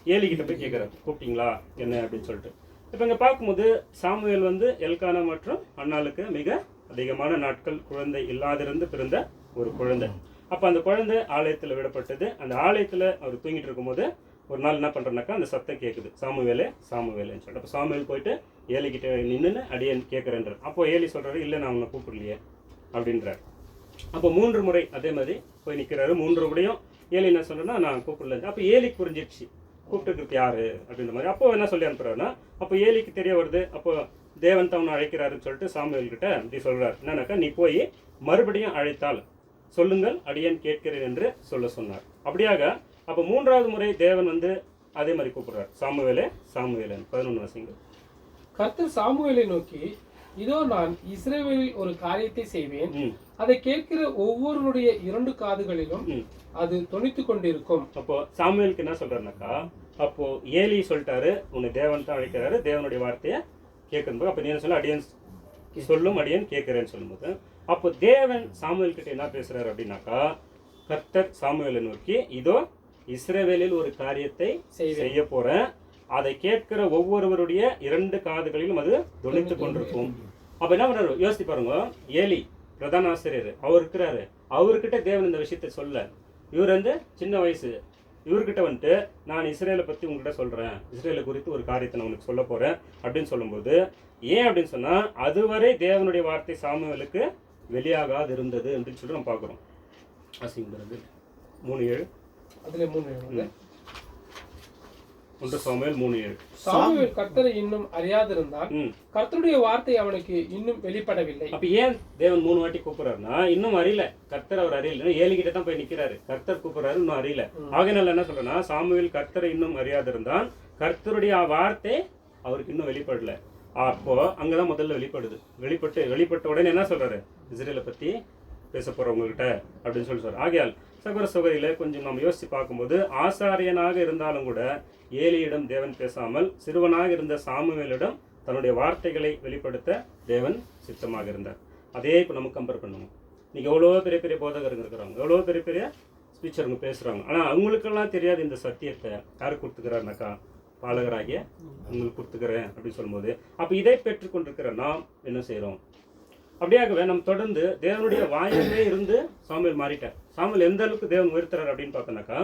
ஏலிகிட்ட போய் கேட்குறாரு, கூப்பிட்டீங்களா என்ன அப்படின்னு சொல்லிட்டு. இப்போ இங்கே பார்க்கும்போது சாமுவேல் வந்து எல்கானா மற்றும் அண்ணாளுக்கு மிக அதிகமான நாட்கள் குழந்தை இல்லாதிருந்து பிறந்த ஒரு குழந்தை. அப்போ அந்த குழந்தை ஆலயத்தில் விடப்பட்டது. அந்த ஆலயத்தில் அவர் தூங்கிட்டு இருக்கும்போது ஒரு நாள் என்ன பண்ணுறனாக்கா அந்த சத்தம் கேட்குது, சாமுவேலேன்னு சொல்லிட்டு. அப்போ சாமுவேல் போயிட்டு ஏலிக்கிட்ட நின்று அடியேன் கேட்குறேன்றார். அப்போ ஏலி சொல்கிறாரு, இல்லை நான் உன்னை கூப்பிடலையே அப்படின்றார். அப்போ 3 முறை அதே மாதிரி போய் நிற்கிறாரு. 3 முறையும் ஏலி என்ன சொல்கிறேன்னா நான் கூப்பிடல. அப்போ ஏலிக்கு புரிஞ்சிடுச்சு கூப்பிட்டுருக்கு யாரு அப்படின்ற மாதிரி. அப்போ என்ன சொல்லி அனுப்புறாருன்னா, அப்போ ஏலிக்கு தெரிய வருது, அப்போ தேவன் தான் அவனை அழைக்கிறாருன்னு சொல்லிட்டு சாமுவேல்கிட்ட இப்படி சொல்கிறார். என்னன்னாக்கா, நீ போய் மறுபடியும் அழைத்தால் சொல்லுங்கள் அடியேன் கேட்கிறேன் என்று சொன்னார். அப்படியாக அப்போ 3வது முறை தேவன் வந்து அதே மாதிரி கூப்பிடுறார், சாமுவேலே 11 வாசிங்க. கர்த்தர் சாமுவேலை நோக்கி, இதோ நான் இஸ்ரவேலில் ஒரு காரியத்தை செய்வேன், அதை கேட்கிற ஒவ்வொருடைய 2 காதுகளிலும் அது தொனித்துக் கொண்டிருக்கும். அப்போ சாமுவேலுக்கு என்ன சொல்றாருனாக்கா, அப்போ ஏலி சொல்லிட்டாரு உன்னை தேவன் தான் அழைக்கிறாரு, தேவனுடைய வார்த்தையை கேட்கும்போது அப்போ நீ என்ன சொல்ல, அடியன் சொல்லும் அடியன் கேட்கிறேன்னு சொல்லும்போது அப்போ தேவன் சாமுவேல் கிட்ட என்ன பேசுறாரு அப்படின்னாக்கா, கர்த்தர் சாமுவேலை நோக்கி, இதோ இஸ்ரவேலில் ஒரு காரியத்தை செய்ய போறேன், அதை கேட்கிற ஒவ்வொருவருடைய 2 காதுகளிலும் அது தொனித்துக் கொண்டிருக்கும். அப்ப என்ன பண்றாரு யோசிச்சு பாருங்க. ஏலி பிரதான ஆசிரியர் அவர் இருக்கிறாரு, அவர்கிட்ட தேவன் இந்த விஷயத்தை சொல்ல, இவர் வந்து சின்ன வயசு, இவர்கிட்ட வந்துட்டு நான் இஸ்ரேலை பற்றி உங்ககிட்ட சொல்கிறேன், இஸ்ரேலை குறித்து ஒரு காரியத்தை நான் உனக்கு சொல்ல போகிறேன் அப்படின்னு சொல்லும்போது, ஏன் அப்படின்னு சொன்னால் அதுவரை தேவனுடைய வார்த்தை சாமுவேலுக்கு வெளியாகாது இருந்தது அப்படின்னு சொல்லி நம்ம பார்க்குறோம். அசிங்கிறது 3:7 அதில் 3:7 1 சாமுவேல் 3:7. சாமுவேல் கர்த்தரை இன்னும் அறியாதிருந்தான், கர்த்தருடைய வார்த்தை அவனுக்கு இன்னும் வெளிப்படவில்லை. அப்ப ஏன் தேவன் 3 வாட்டி கூப்பிடுறாருன்னா, இன்னும் அறியல, கர்த்தர் அவர் அறியல, ஏலிகிட்ட தான் போய் நிக்கிறாரு, கர்த்தர் கூப்பிடுறாரு, இன்னும் அறியல. ஆகையினால என்ன சொல்றேன்னா, சாமுவேல் கர்த்தரை இன்னும் அறியாதிருந்தான், கர்த்தருடைய வார்த்தை அவருக்கு இன்னும் வெளிப்படல. அப்போ அங்கதான் முதல்ல வெளிப்பட்ட உடனே என்ன சொல்றாரு, இஸ்ரேலை பத்தி பேச போறவங்ககிட்ட அப்படின்னு சொல்லி சொல்றாரு. ஆகையால் சகோதர சகோதரியில கொஞ்சம் நம்ம யோசிச்சு பார்க்கும்போது, ஆசாரியனாக இருந்தாலும் கூட ஏலியிடம் தேவன் பேசாமல் சிறுவனாக இருந்த சாமுவேலிடம் தன்னுடைய வார்த்தைகளை வெளிப்படுத்த தேவன் சித்தமாக இருந்தார். அதே இப்போ நம்ம கம்பேர் பண்ணுவோம். இன்னைக்கு எவ்வளோ பெரிய பெரிய போதகருங்க இருக்கிறாங்க, எவ்வளோ பெரிய பெரிய ஸ்பீச்சருங்க பேசுகிறாங்க. ஆனால் அவங்களுக்கெல்லாம் தெரியாது இந்த சத்தியத்தை யார் கொடுத்துக்கிறாருனாக்கா, பாலகராகிய உங்களுக்கு கொடுத்துக்கிறேன் அப்படின்னு சொல்லும்போது, அப்போ இதை பெற்றுக்கொண்டிருக்கிற நாம் என்ன செய்கிறோம்? அப்படியாகவே நம்ம தொடர்ந்து தேவனுடைய வாயிலே இருந்து சாமுவேல் மாறிட்டார். சாமுவேல் எந்த அளவுக்கு தேவன் உயர்த்துறார் அப்படின்னு பார்த்தோம்னாக்கா,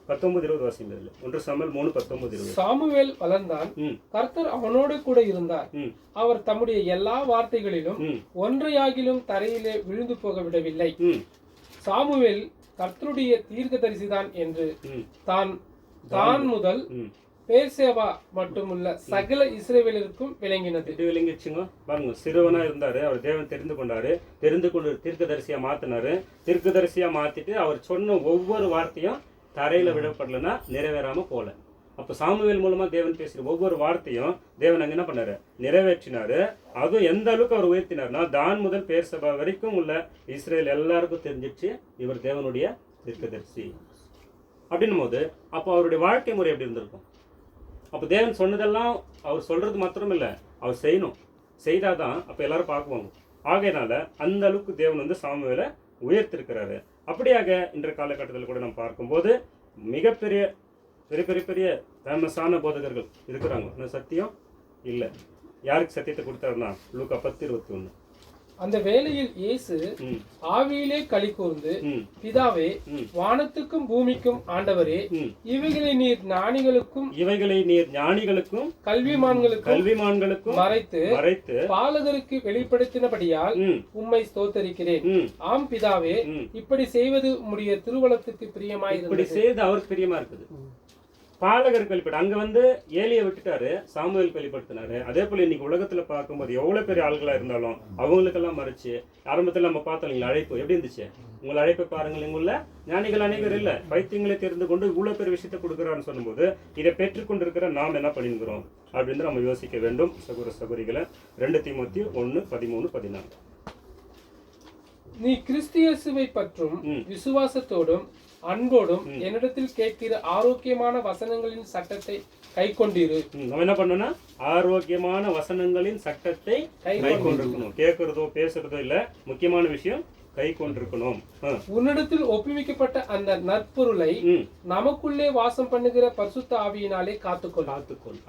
19-20 வாசிங்கிறது 1 சாமுவேல் 3:19-20. சாமுவேல் வளர்ந்தான், கர்த்தர் அவனோடு கூட இருந்தார், அவர் தம்முடைய எல்லா வார்த்தைகளிலும் ஒன்றையாகிலும் தரையிலே விழுந்து போக விடவில்லை. சாமுவேல் கர்த்தருடைய தீர்க்கதரிசிதான் என்று தான் முதல் பேர்சேபா மட்டுமல்ல சகல இஸ்ரவேலருக்கும் விளங்கினது. விளங்கிச்சுங்க பாருங்க. சிறுவனா இருந்தாரு, அவர் தேவன் தெரிந்து கொண்டு தீர்க்கதரிசியா மாத்தினாரு. தீர்க்கதரிசியா மாத்திட்டு அவர் சொன்ன ஒவ்வொரு வார்த்தையும் தரையில விடப்படலன்னா நிறைவேறாம போல. அப்ப சாமுவேல் மூலமா தேவன் பேசுற ஒவ்வொரு வார்த்தையும் தேவன் அங்க என்ன பண்ணாரு, நிறைவேற்றினாரு. அதுவும் எந்த அளவுக்கு அவர் உயர்த்தினார்னா, தான் முதல் பேர்சபா வரைக்கும் உள்ள இஸ்ரேல் எல்லாருக்கும் தெரிஞ்சிச்சு இவர் தேவனுடைய தீர்க்கதரிசி அப்படின்னும் போது, அப்போ அவருடைய வாழ்க்கை முறை எப்படி இருந்திருக்கும்? அப்போ தேவன் சொன்னதெல்லாம் அவர் சொல்றது மாத்திரம் இல்லை, அவர் செய்யணும். செய்தாதான் அப்போ எல்லாரும் பார்க்குவாங்க. ஆகையினால அந்த அளவுக்கு தேவன் வந்து சாமுவேலை உயர்த்திருக்கிறாரு. அப்படியாக இன்றைய காலகட்டத்தில் கூட நம்ம பார்க்கும்போது மிகப்பெரிய பெரிய பெரிய பெரிய ஃபேமஸான போதகர்கள் இருக்கிறாங்க. ஆனால் சத்தியம் இல்லை. யாருக்கு சத்தியத்தை கொடுத்தாருன்னா லூக்கா 10:21. அந்த வேளையில் இயேசு ஆவியிலே களி கூர்ந்து, பிதாவே, வானத்துக்கும் பூமிக்கும் ஆண்டவரே, இவைகளை நீர் ஞானிகளுக்கும் கல்விமான்களுக்கும் மறைத்து பாலகருக்கு வெளிப்படுத்தினபடியால் உம்மை ஸ்தோத்தரிக்கிறேன். ஆம் பிதாவே, இப்படி செய்வது உம்முடைய திருவுளத்துக்கு பிரியமாய் இப்படி செய்து அவருக்கு பிரியமா இருக்குது. பாலகருக்கு வெளிப்பட அங்க வந்து ஏலியை விட்டுட்டாரு, சாமுவேல் வெளிப்படுத்தினாரு. அதே போல இன்னைக்கு உலகத்துல பார்க்கும்போது எவ்வளவு பெரிய ஆள்களா இருந்தாலும் அவங்களுக்கெல்லாம் மறைச்சு, ஆரம்பத்துல நம்ம பார்த்தோம் இல்லைங்களா அழைப்பு எப்படி இருந்துச்சு, உங்களை அழைப்பை பாருங்கள், இங்குள்ள ஞானிகள் அனைவரும் இல்ல பைத்தியங்களை தெரிந்து கொண்டு இவ்வளவு பெரிய விஷயத்தை கொடுக்குறான்னு சொல்லும்போது இதை பெற்றுக்கொண்டிருக்கிற நாம் என்ன பண்ணிருக்கிறோம் அப்படின்னு நம்ம யோசிக்க வேண்டும். சகோதர சகோதரிகளை 2 தீமோத்தேயு 1:13-14. நீ கிறிஸ்து இயேசுவை பற்றும் விசுவாசத்தோடும் அன்போடும் என்னிடத்தில் கேட்கிற ஆரோக்கியமான வசனங்களின் சட்டத்தை கை கொண்டிரு. நம்ம என்ன பண்ணணும்னா ஆரோக்கியமான வசனங்களின் சட்டத்தை கை கொண்டிருக்கணும். கேட்கறதோ பேசுறதோ இல்ல, முக்கியமான விஷயம் கை கொண்டிருக்கணும். உன்னிடத்தில் ஒப்புவிக்கப்பட்ட அந்த நற்பொருளை நமக்குள்ளே வாசம் பண்ணுகிற பரிசுத்த ஆவியினாலே காத்துக்கொள்.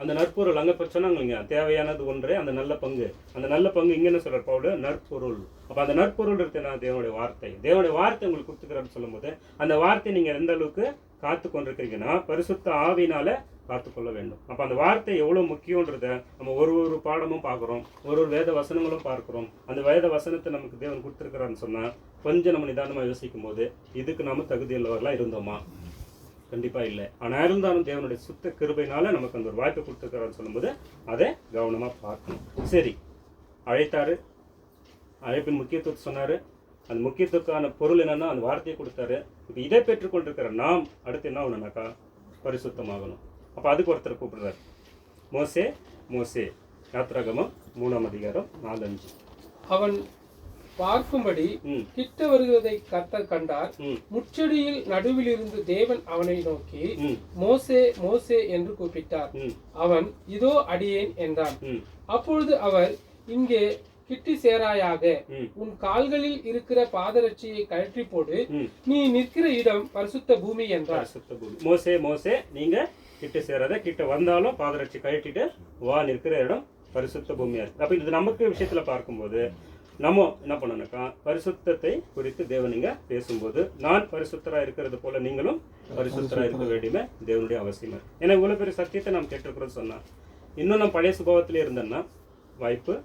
அந்த நற்பொருள் அங்க சொன்னாங்க தேவையானது ஒன்றே, அந்த நல்ல பங்கு. அந்த நல்ல பங்கு இங்க என்ன சொல்றாரு பவுல்? நற்பொருள். அப்ப அந்த நற்பொருள் இருக்குன்னா தேவனுடைய வார்த்தை. தேவனுடைய வார்த்தை உங்களுக்கு கொடுத்துக்கிறான்னு சொல்லும் போது அந்த வார்த்தை நீங்க எந்த அளவுக்கு காத்து கொண்டிருக்கிறீங்கன்னா பரிசுத்த ஆவியினால காத்துக்கொள்ள வேண்டும். அப்ப அந்த வார்த்தை எவ்வளவு முக்கியன்றத நம்ம ஒரு பாடமும் பார்க்கிறோம், ஒரு வேத வசனங்களும் பார்க்கிறோம். அந்த வேத வசனத்தை நமக்கு தேவன் கொடுத்திருக்கிறான்னு சொன்னா கொஞ்சம் நம்ம நிதானமா யோசிக்கும் போது இதுக்கு நாம தகுதியுள்ளவர்களா இருந்தோமா? கண்டிப்பா இல்லை. ஆனா இருந்தாலும் தேவனுடைய சுத்த கிருபையினால நமக்கு அந்த ஒரு வாய்ப்பை கொடுத்திருக்கிறான்னு சொல்லும்போது அதை கவனமா பார்க்கணும். சரி, அழைத்தாரு, அழைப்பின் முக்கியத்துவத்தை சொன்னாரு. அந்த முக்கியத்துவக்கான பொருள் என்னன்னா அந்த வார்த்தையை கொடுத்தாரு. இப்போ இதை பெற்றுக்கொண்டிருக்கிற நாம் அடுத்து என்ன ஆகணும்னாக்கா பரிசுத்தமாகணும். அப்போ அதுக்கு ஒருத்தர் கூப்பிடுறாரு, மோசே. யாத்திராகமம் 3:4-5. அவன் பார்க்கும்படி கிட்ட வருவதை கர்த்தர் கண்டார். முச்செடியில் நடுவில் இருந்து தேவன் அவனை நோக்கி மோசே என்று கூப்பிட்டார். அவன் இதோ அடியேன் என்றான். அப்பொழுது அவர், இங்கே கிட்டி சேராயாக, உன் கால்களில் இருக்கிற பாதரட்சியை கழற்றி போடு, நீ நிற்கிற இடம் பரிசுத்த பூமி என்றார். மோசே நீங்க கிட்ட சேராத, கிட்ட வந்தாலும் பாதரட்சி கழட்டிட்டு வா, நிற்கிற இடம் பரிசுத்த பூமியா இருக்கு. அப்ப இது நமக்கு விஷயத்துல பார்க்கும்போது நம்ம என்ன பண்ணணும்னாக்கா பரிசுத்தத்தை குறித்து தேவனிங்க பேசும்போது நான் பரிசுத்தரா இருக்கிறது போல நீங்களும் பரிசுத்தரா இருக்க வேண்டியமே தேவனுடைய அவசியம். ஏன்னா இவ்வளவு பெரிய சத்தியத்தை நாம் கேட்டிருக்கிறோம் சொன்னா இன்னும் நம்ம பழைய சுபாவத்திலே இருந்தோம்னா வாய்ப்பு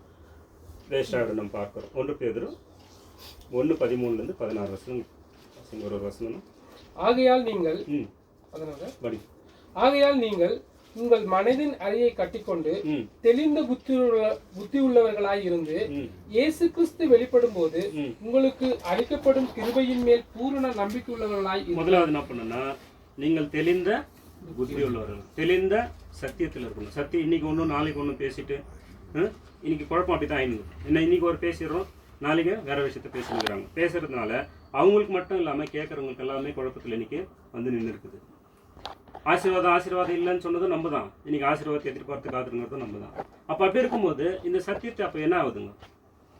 வேஸ்ட் ஆகிடும். நம்ம பார்க்கிறோம் 1 பேதுரு 1:13-16 ஒரு வசனம். ஆகையால் நீங்கள் உங்கள் மனதின் அறையை கட்டிக்கொண்டு தெளிந்த புத்தி உள்ளவர்களாய் இருந்து இயேசு கிறிஸ்து வெளிப்படும் போது உங்களுக்கு அளிக்கப்படும் கிருபையின் மேல் பூரண நம்பிக்கை உள்ளவர்களாய். முதலாவது என்ன பண்ணுன்னா நீங்கள் தெளிந்த புத்தி உள்ளவர்கள், தெளிந்த சத்தியத்தில் இருக்கணும். சத்தியம் இன்னைக்கு ஒன்றும் நாளைக்கு ஒன்றும் பேசிட்டு இன்னைக்கு குழப்பம் அப்படித்தான் ஆயிடுது. என்ன இன்னைக்கு ஒரு பேசிடுறோம், நாளைக்கு வேற விஷயத்த பேசினுக்கிறாங்க. பேசுறதுனால அவங்களுக்கு மட்டும் இல்லாமல் கேட்கறவங்களுக்கு எல்லாமே குழப்பத்தில் இன்னைக்கு வந்து நின்று இருக்குது. ஆசீர்வாதம் இல்லைன்னு சொன்னதும் நம்ம தான், இன்னைக்கு ஆசீர்வாதத்தை எதிர்பார்த்து காத்துருங்கிறதும் நம்ம தான். அப்போ அப்படி இருக்கும்போது இந்த சத்தியத்தை அப்போ என்ன ஆகுதுங்க,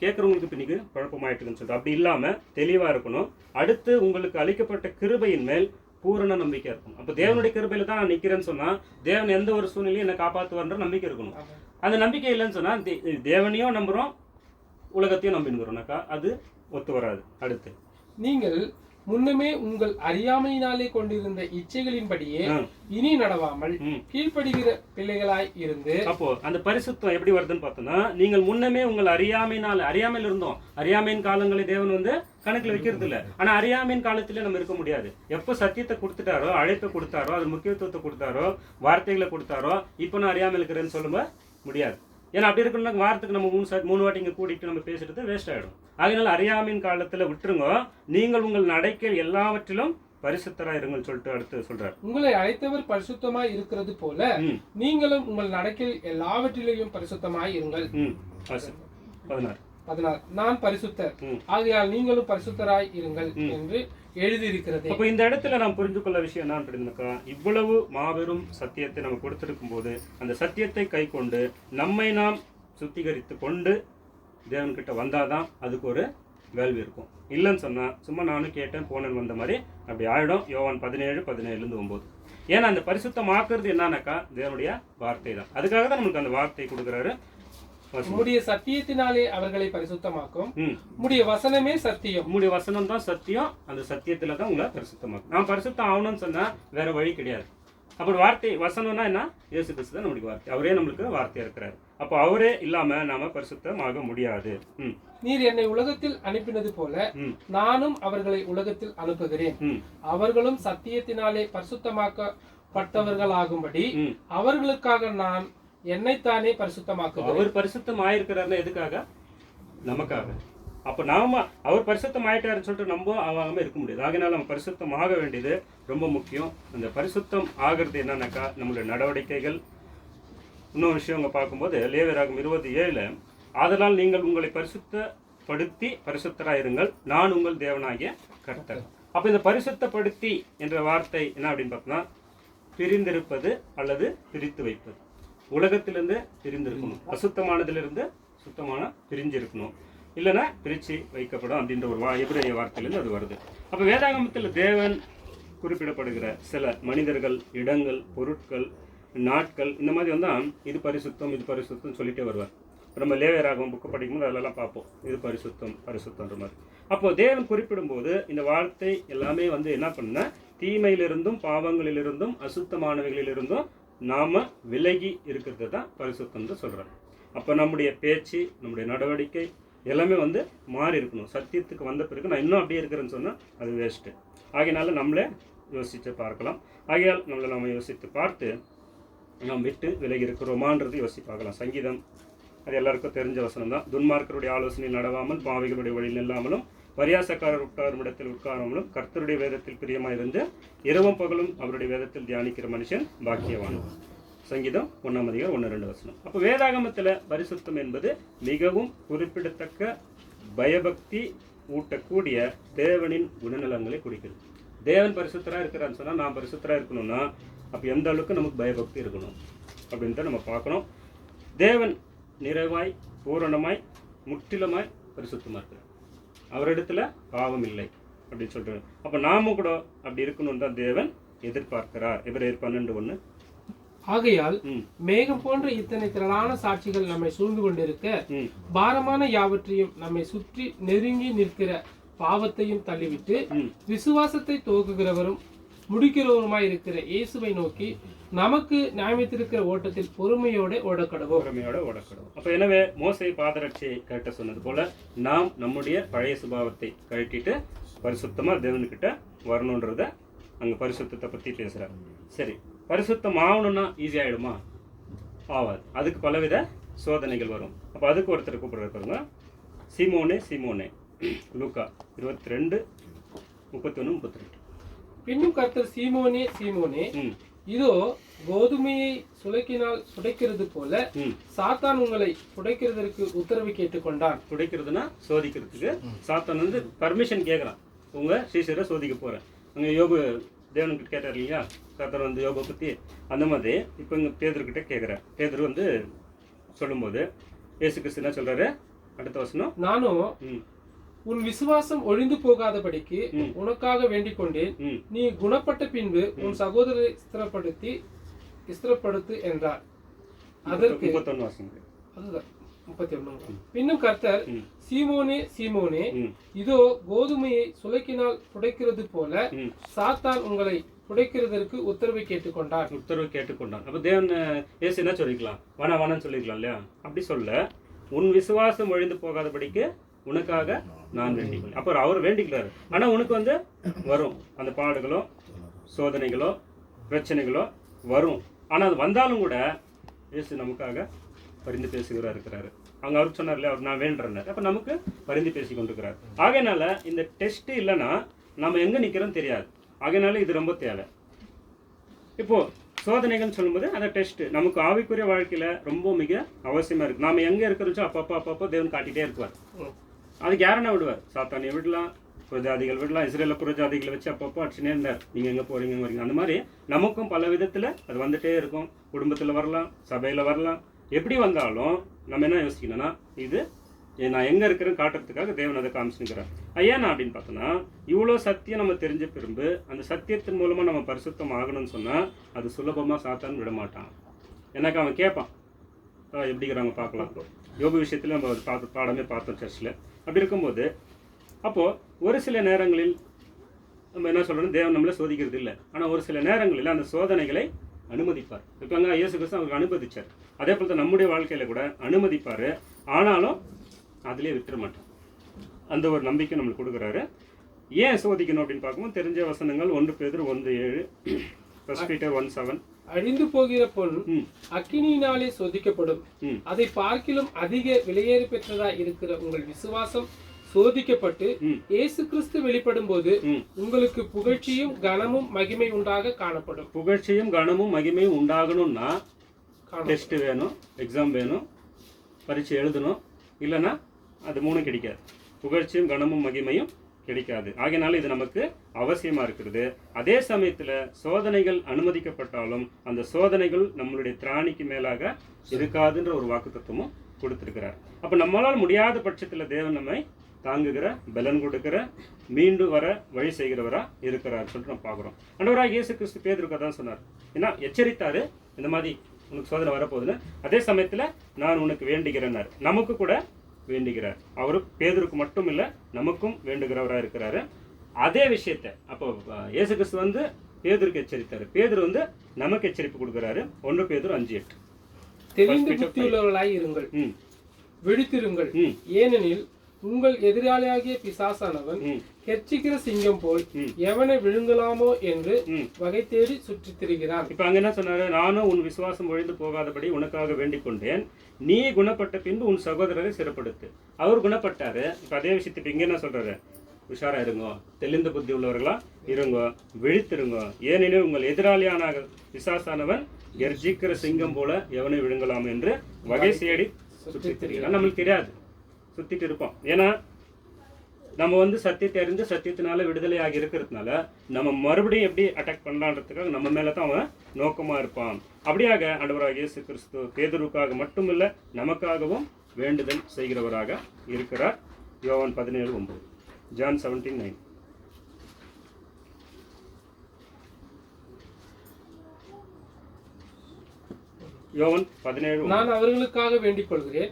கேட்குறவங்களுக்கு இப்போ இன்னைக்கு குழப்பமாயிட்டுன்னு சொல்லிட்டு அப்படி இல்லாமல் தெளிவாக இருக்கணும். அடுத்து உங்களுக்கு அளிக்கப்பட்ட கிருபையின் மேல் பூரண நம்பிக்கை இருக்கும். அப்போ தேவனுடைய கிருபையில தான் நான் நிற்கிறேன்னு சொன்னால் தேவன் எந்த ஒரு சூழ்நிலையும் என்னை காப்பாற்றுவார்ன்ற நம்பிக்கை இருக்கணும். அந்த நம்பிக்கை இல்லைன்னு சொன்னால் தேவனையும் நம்புகிறோம், உலகத்தையும் நம்பினுங்கிறோம்னாக்கா அது ஒத்து வராது. அடுத்து நீங்கள் முன்னமே உங்கள் அறியாமையினாலே கொண்டிருந்த இச்சைகளின்படியே இனி நடவாமல் கீழ்ப்படுகிற பிள்ளைகளாய் இருந்து. அப்போ அந்த பரிசுத்தம் எப்படி வருதுன்னு பார்த்தோம்னா நீங்கள் முன்னமே உங்கள் அறியாமையில் இருந்தோம். அறியாமையின் காலங்களை தேவன் வந்து கணக்குல வைக்கிறது இல்லை. ஆனா அறியாமையின் காலத்திலே நம்ம இருக்க முடியாது. எப்போ சத்தியத்தை கொடுத்துட்டாரோ, அழைப்பை கொடுத்தாரோ, அது முக்கியத்துவத்தை கொடுத்தாரோ, வார்த்தைகளை கொடுத்தாரோ, இப்போ நான் அறியாமல் இருக்கிறேன்னு சொல்ல முடியாது. ஏன்னா அப்படி இருக்கணும்னா வாரத்துக்கு நம்ம 3 வாட்டி இங்கே கூட்டிட்டு நம்ம பேசுறது வேஸ்ட் ஆகிடும். அதனால அறியாமையின் காலத்தில் விட்டுருங்க, நீங்கள் உங்கள் நடக்கையில் எல்லாவற்றிலும் பரிசுத்தரா இருங்கள் சொல்லிட்டு அடுத்து சொல்றாரு. உங்களை அழைத்தவர் பரிசுத்தமாய் இருக்கிறது போல நீங்களும் உங்கள் நடக்கையில் எல்லாவற்றிலேயும் பரிசுத்தமாய் இருங்கள். 16 நான் பரிசுத்தர், ஆகையால் நீங்களும் பரிசுத்தராய் இருங்கள் என்று எழுதியிருக்கிறது. அப்போ இந்த இடத்துல நாம் புரிந்து கொள்ள விஷயம் என்ன அப்படின்னாக்கா, இவ்வளவு மாபெரும் சத்தியத்தை நம்ம கொடுத்திருக்கும் போது அந்த சத்தியத்தை கை கொண்டு நம்மை நாம் சுத்திகரித்து கொண்டு தேவன்கிட்ட வந்தாதான் அதுக்கு ஒரு வேல்வி இருக்கும். இல்லைன்னு சொன்னா சும்மா நானும் கேட்டேன் போனேன் வந்த மாதிரி அப்படி ஆயிடும். யோவான் 17:17-9. ஏன்னா அந்த பரிசுத்தமாக்குறது என்னன்னாக்கா தேவனுடைய வார்த்தை தான். அதுக்காக தான் நம்மளுக்கு அந்த வார்த்தை கொடுக்குறாரு. உம்முடைய சத்தியத்தினாலே அவர்களை பரிசுத்தமாக்கும். உம்முடைய வசனமே சத்தியம். உம்முடைய வசனம் தான் சத்தியம். அந்த சத்தியத்துல தான் உங்களை பரிசுத்தமாக்கும். நான் பரிசுத்தம் ஆகணும்னு சொன்னா வேற வழி கிடையாது. அப்புறம் வார்த்தை வசனம்னா என்ன? இயேசு கிறிஸ்து தான் நம்மளுக்கு வார்த்தை. அவரே நம்மளுக்கு வார்த்தையா இருக்கிறார். அப்போ அவரே இல்லாம நாம பரிசுத்தமாக முடியாது. நீர் என்னை உலகத்தில் அனுப்பினது போல நானும் அவர்களை உலகத்தில் அனுப்புகிறேன். அவர்களும் சத்தியத்தினாலே பரிசுத்தமாக்கப்பட்டவர்களாகும்படி அவர்களுக்காக நான் என்னைத்தானே பரிசுத்தமாக்குகிறேன். அவர் பரிசுத்தம் ஆயிருக்கிறாருன்னா எதுக்காக? நமக்காக. அப்போ நாம அவர் பரிசுத்தம் ஆயிட்டாருன்னு சொல்லிட்டு நம்ம ஆகாம இருக்க முடியாது. ஆகினால நம்ம பரிசுத்தம் ஆக வேண்டியது ரொம்ப முக்கியம். அந்த பரிசுத்தம் ஆகிறது என்னன்னாக்கா நம்மளுடைய நடவடிக்கைகள். இன்னொரு விஷயம் அங்கே பார்க்கும்போது லேவியராகமம் 20:7, ஆதலால் நீங்கள் உங்களை பரிசுத்தப்படுத்தி பரிசுத்தராயிருங்கள், நான் உங்கள் தேவனாகிய கர்த்தர். அப்போ இந்த பரிசுத்தப்படுத்தி என்ற வார்த்தை என்ன அப்படின்னு பார்த்தோம்னா, பிரிந்திருப்பது அல்லது பிரித்து வைப்பது. உலகத்திலிருந்து பிரிந்திருக்கணும், அசுத்தமானதிலிருந்து சுத்தமான பிரிஞ்சிருக்கணும், இல்லைன்னா பிரித்து வைக்கப்படும் அப்படின்ற ஒரு எபிரேய வார்த்தையிலேருந்து அது வருது. அப்போ வேதாகமத்தில் தேவன் குறிப்பிடப்படுகிற சில மனிதர்கள், இடங்கள், பொருட்கள், நாட்கள், இந்த மாதிரி வந்தால் இது பரிசுத்தம் இது பரிசுத்தம் சொல்லிட்டே வருவார். நம்ம லேவியராகமம் புக்கு படிக்கும்போது அதிலெல்லாம் பார்ப்போம் இது பரிசுத்தம் பரிசுத்தன்ற மாதிரி. அப்போது தேவன் குறிப்பிடும்போது இந்த வார்த்தை எல்லாமே என்ன பண்ணுன்னா, தீமையிலிருந்தும் பாவங்களிலிருந்தும் அசுத்தமானவைகளிலிருந்தும் நாம் விலகி இருக்கிறது தான் பரிசுத்தம்னு சொல்கிறார். அப்போ நம்முடைய பேச்சு, நம்முடைய நடவடிக்கை எல்லாமே மாறி இருக்கணும். சத்தியத்துக்கு வந்த பிறகு நான் இன்னும் அப்படியே இருக்கிறேன்னு சொன்னால் அது வேஸ்ட்டு. ஆகையினால நம்மளே யோசித்து பார்க்கலாம். ஆகையால் நம்மளை நம்ம யோசித்து பார்த்து நாம் விட்டு விலகி இருக்கிறோமான்றது யோசித்து பார்க்கலாம். சங்கீதம் அது எல்லாருக்கும் தெரிஞ்ச வசனம் தான். துன்மார்க்கருடைய ஆலோசனையில் நடவாமல், பாவிகளுடைய வழியில் இல்லாமலும், பரியாசக்காரர் உட்காரும் இடத்தில் உட்காராமலும், கர்த்தருடைய வேதத்தில் பிரியமாக இருந்து இரவும் பகலும் அவருடைய வேதத்தில் தியானிக்கிற மனுஷன் பாக்கியவான். சங்கீதம் 1:1-2. அப்போ வேதாகமத்தில் பரிசுத்தம் என்பது மிகவும் குறிப்பிடத்தக்க பயபக்தி ஊட்டக்கூடிய தேவனின் குணநலங்களை குறிக்கிறது. தேவன் பரிசுத்தராக இருக்கிறான்னு சொன்னால் நான் பரிசுத்தராக இருக்கணும்னா அப்போ எந்த அளவுக்கு நமக்கு பயபக்தி இருக்கணும் அப்படின்ட்டு நம்ம பார்க்கணும். தேவன் நிறைவாய் பூரணமாய் முற்றிலுமாய் பரிசுத்தமாக இருக்கிறார். அவரிடத்துல பாவம் இல்லை அப்படின்னு சொல்கிறார். அப்போ நாம கூட அப்படி இருக்கணும்னு தான் தேவன் எதிர்பார்க்கிறார். எபிரேயர் 12:1. ஆகையால் மேகம் போன்ற இத்தனை திரளான சாட்சிகள் நம்மை சூழ்ந்து கொண்டிருக்க பாரமான யாவற்றையும் நம்மை சுற்றி நெருங்கி நிற்கிற பாவத்தையும் தள்ளிவிட்டு விசுவாசத்தை துவக்குகிறவரும் முடிக்கிறவருமாய் இருக்கிற இயேசுவை நோக்கி நமக்கு நியமித்திருக்கிற ஓட்டத்தில் பொறுமையோட ஓடக்கடவோம். அப்ப எனவே மோசே பாதரட்சியை கட்ட சொன்னது போல நாம் நம்முடைய பழைய சுபாவத்தை கழட்டிட்டு பரிசுத்தமா தேவன்கிட்ட வரணுன்றத அங்க பரிசுத்தத்தை பத்தி பேசுறாரு. சரி, பரிசுத்தம் ஆகணும்னா ஈஸி ஆயிடுமா? ஆகாது. அதுக்கு பலவித சோதனைகள் வரும். அப்ப அதுக்கு ஒருத்தர் கூப்பிடுறாரு பாருங்க, சீமோனே சீமோனே. லூக்கா 22:31-32. பின்னும் கர்த்தர் சீமோனே சீமோனே, இதோ கோதுமையை சுளைக்கினால் சுடைக்கிறது போல சாத்தான் உங்களை சுடைக்கிறதற்கு உத்தரவு கேட்டுக்கொண்டான். சுடைக்கிறதுனா சோதிக்கிறதுக்கு சாத்தான் பர்மிஷன் கேட்கறான். உங்க சீசரை சோதிக்க போறேன். அங்க யோபு தேவனுக்கு கேட்டார் இல்லையா, கர்த்தர் யோபை பத்தி. அந்த மாதிரி இப்போ இங்க பேதுருக்கிட்ட கேட்கிறார். பேதுரு சொல்லும்போது இயேசு கிறிஸ்து என்ன சொல்றாரு? அடுத்த வசனம், நானும் உன் விசுவாசம் ஒழிந்து போகாதபடிக்கு உனக்காக வேண்டிக் கொண்டேன். நீ குணப்பட்ட பின்பு உன் சகோதரரை ஸ்திரப்படுத்து என்றார். அதற்கு 31. பின்னும் கர்த்தர் சீமோனே சீமோனே, இதோ கோதுமையை சுளைக்கினால் புடைக்கிறது போல சாத்தான் உங்களை புடைக்கிறதற்கு உத்தரவை கேட்டுக்கொண்டான். அப்ப தேவன் இயேசு என்ன சொல்லிக்கலாம்? வேணான்னு சொல்லிக்கலாம் இல்லையா? அப்படி சொல்ல, உன் விசுவாசம் ஒழிந்து போகாதபடிக்கு உனக்காக நான் வேண்டிக்கிறேன். அப்போ அவர் வேண்டிக்கிறாரு. ஆனா உனக்கு வரும் அந்த பாடுகளோ சோதனைகளோ பிரச்சனைகளோ வரும். ஆனா அது வந்தாலும் கூட இயேசு நமக்காக பரிந்து பேசுகிறா இருக்கிறாரு. அவங்க அவருக்கு சொன்னார் இல்லையா, அவர் நான் வேண்டுறேன். அப்ப நமக்கு பரிந்து பேசி கொண்டிருக்கிறார். ஆகையினால இந்த டெஸ்ட் இல்லைன்னா நம்ம எங்க நிக்கிறோம் தெரியாது. ஆகையினால இது ரொம்ப தேவை. இப்போ சோதனைகள் சொல்லும்போது அந்த டெஸ்ட் நமக்கு ஆவிக்குரிய வாழ்க்கையில ரொம்ப மிக அவசியமா இருக்கு. நாம எங்க இருக்கிறோச்சோ அப்பப்போ தேவன் காட்டிட்டே இருக்குவார். அதுக்கு யாரன்னா விடுவார்? சாத்தானை விடலாம், புறஜாதிகள் விடலாம், இஸ்ரேல புறஜாதிகளை வச்சு அப்பப்போ அடிச்சுனே இருந்தார். நீங்கள் எங்கே போகிறீங்க வரீங்க, அந்த மாதிரி நமக்கும் பல விதத்தில் அது வந்துட்டே இருக்கும். குடும்பத்தில் வரலாம், சபையில் வரலாம், எப்படி வந்தாலும் நம்ம என்ன யோசிக்கணும்னா, இது நான் எங்கே இருக்கிறேன்னு காட்டுறதுக்காக தேவன் அதை காமிச்சுக்கிறார். ஏன்னா அப்படின்னு பார்த்தோன்னா, இவ்வளோ சத்தியம் நம்ம தெரிஞ்ச பிறகு அந்த சத்தியத்தின் மூலமாக நம்ம பரிசுத்தம் ஆகணும்னு சொன்னால் அது சுலபமாக சாத்தான் விட மாட்டான். எனக்கு அவன் கேட்பான், எப்படிங்கிறாங்க பார்க்கலாம். யோபு விஷயத்தில் நம்ம பாடமே பார்த்தோம் சர்ச்சில். அப்படி இருக்கும்போது அப்போது ஒரு சில நேரங்களில் நம்ம என்ன சொல்கிறோம், தேவன் நம்மளை சோதிக்கிறது இல்லை, ஆனால் ஒரு சில நேரங்களில் அந்த சோதனைகளை அனுமதிப்பார். இப்போ அங்கே இயேசு கிறிஸ்து அவருக்கு அனுமதிச்சார். அதே போல் தான் நம்முடைய வாழ்க்கையில் கூட அனுமதிப்பார். ஆனாலும் அதிலே விட்டுற மாட்டோம். அந்த ஒரு நம்பிக்கை நம்மளுக்கு கொடுக்குறாரு. ஏன் சோதிக்கணும் அப்படின்னு பார்க்கும்போது தெரிஞ்ச வசனங்கள் 1 பேதுரு 1:7, 1 Peter 1:7. அழிந்து போகிற பொன் அக்கினியினாலே சோதிக்கப்படும், அதை பார்க்கிலும் அதிக விலையேறி பெற்றதா இருக்கிற உங்கள் விசுவாசம் சோதிக்கப்பட்டு இயேசு கிறிஸ்து வெளிப்படும் போது உங்களுக்கு புகழ்ச்சியும் கனமும் மகிமை உண்டாக காணப்படும். புகழ்ச்சியும் கனமும் மகிமையும் உண்டாகணும்னா டெஸ்ட் வேணும், எக்ஸாம் வேணும், பரீட்சை எழுதணும். இல்லைன்னா அது 3 கிடைக்காது. புகழ்ச்சியும் கனமும் மகிமையும் கிடைக்காது. ஆகையினால இது நமக்கு அவசியமாக இருக்கிறது. அதே சமயத்தில் சோதனைகள் அனுமதிக்கப்பட்டாலும் அந்த சோதனைகள் நம்மளுடைய திராணிக்கு மேலாக இருக்காதுன்ற ஒரு வாக்குத்தத்தமும் கொடுத்துருக்கிறார். அப்போ நம்மளால் முடியாத பட்சத்தில் தேவன் நம்மை தாங்குகிற, பலன் கொடுக்கிற, மீண்டு வர வழி செய்கிறவரா இருக்கிறார் சொல்லிட்டு நம்ம பார்க்குறோம். ஆண்டவராக இயேசு கிறிஸ்து பேதுருக்கு தான் சொன்னார். ஏன்னா எச்சரித்தாரு, இந்த மாதிரி உனக்கு சோதனை வரப்போகுதுன்னு. அதே சமயத்தில் நான் உனக்கு வேண்டுகிறேன்னார். நமக்கு கூட வேண்டுகிறார். அவர் பேதுருக்கு மட்டும் இல்லை, நமக்கும் வேண்டுகிறவராக இருக்கிறாரு. அதே விஷயத்தை அப்போ இயேசு கிறிஸ்து வந்து பேதுருக்கு எச்சரித்தார், பேதுரு வந்து நமக்கு எச்சரிப்பு கொடுக்குறாரு. 1 பேதுரு 5:8. தெரிந்து புத்தியுள்ளவர்களாய் இருங்கள், விழித்திருங்கள், ஏனெனில் உங்கள் எதிராளியாகிய பிசாசானவன் கெர்ச்சிக்கிற சிங்கம் போல் எவனை விழுங்கலாமோ என்று வகை தேடி சுற்றி திரிகிறான். இப்ப அங்க என்ன சொன்னாரு, நானும் உன் விசுவாசம் ஒழிந்து போகாதபடி உனக்காக வேண்டிக் கொண்டேன், நீ குணப்பட்ட பின்பு உன் சகோதரரை சிறப்படுத்து. அவர் குணப்பட்டாரு. இப்ப அதே விஷயத்துக்கு இங்க என்ன சொல்றாரு, உஷாரா இருங்கோ, தெளிந்த புத்தி உள்ளவர்களா இருங்கோ, விழித்திருங்கோ, ஏனெனில் உங்கள் எதிராளியான பிசாசானவன் கெர்ச்சிக்கிற சிங்கம் போல எவனை விழுங்கலாம் என்று வகை தேடி சுற்றி திரிகிறான். நம்மளுக்கு தெரியாது, சுத்திட்டு இருப்போம். ஏன்னா நம்ம வந்து சத்தியத்தை அறிந்து சத்தியத்தினால விடுதலையாகி இருக்கிறதுனால நம்ம மறுபடியும் எப்படி அட்டாக் பண்ணலான்றதுக்காக நம்ம மேல தான் அவன் நோக்கமா இருப்பான். அப்படியாக ஆண்டவராக இயேசு கிறிஸ்து பேதுருக்காக மட்டுமில்லை, நமக்காகவும் வேண்டுதல் செய்கிறவராக இருக்கிறார். யோவான் 17:9, ஜான் 17:9. யோவான் 17. நான் அவர்களுக்காக வேண்டிக் கொள்கிறேன்,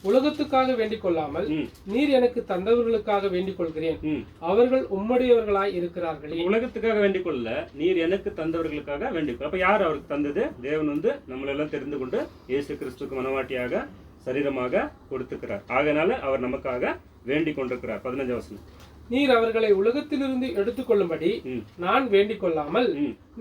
உலகத்துக்காக வேண்டிக் கொள்ளாமல் நீர் எனக்கு தந்தவர்களுக்காக வேண்டிக் கொள்கிறேன், அவர்கள் உம்முடையவர்களாய் இருக்கிறார்களே. உலகத்துக்காக வேண்டிக் கொள்ள, நீர் எனக்கு தந்தவர்களுக்காக வேண்டிக் கொள்ள. அப்ப யார் அவருக்கு தந்தது? தேவன் வந்து நம்மளெல்லாம் தெரிந்து கொண்டு இயேசு கிறிஸ்துக்கு மனவாட்டியாக சரீரமாக கொடுத்துக்கிறார். ஆகையினால அவர் நமக்காக வேண்டிக் கொண்டிருக்கிறார். 15 வசனம். நீர் அவர்களை உலகத்திலிருந்து எடுத்துக்கொள்ளும்படி நான் வேண்டிக் கொள்ளாமல்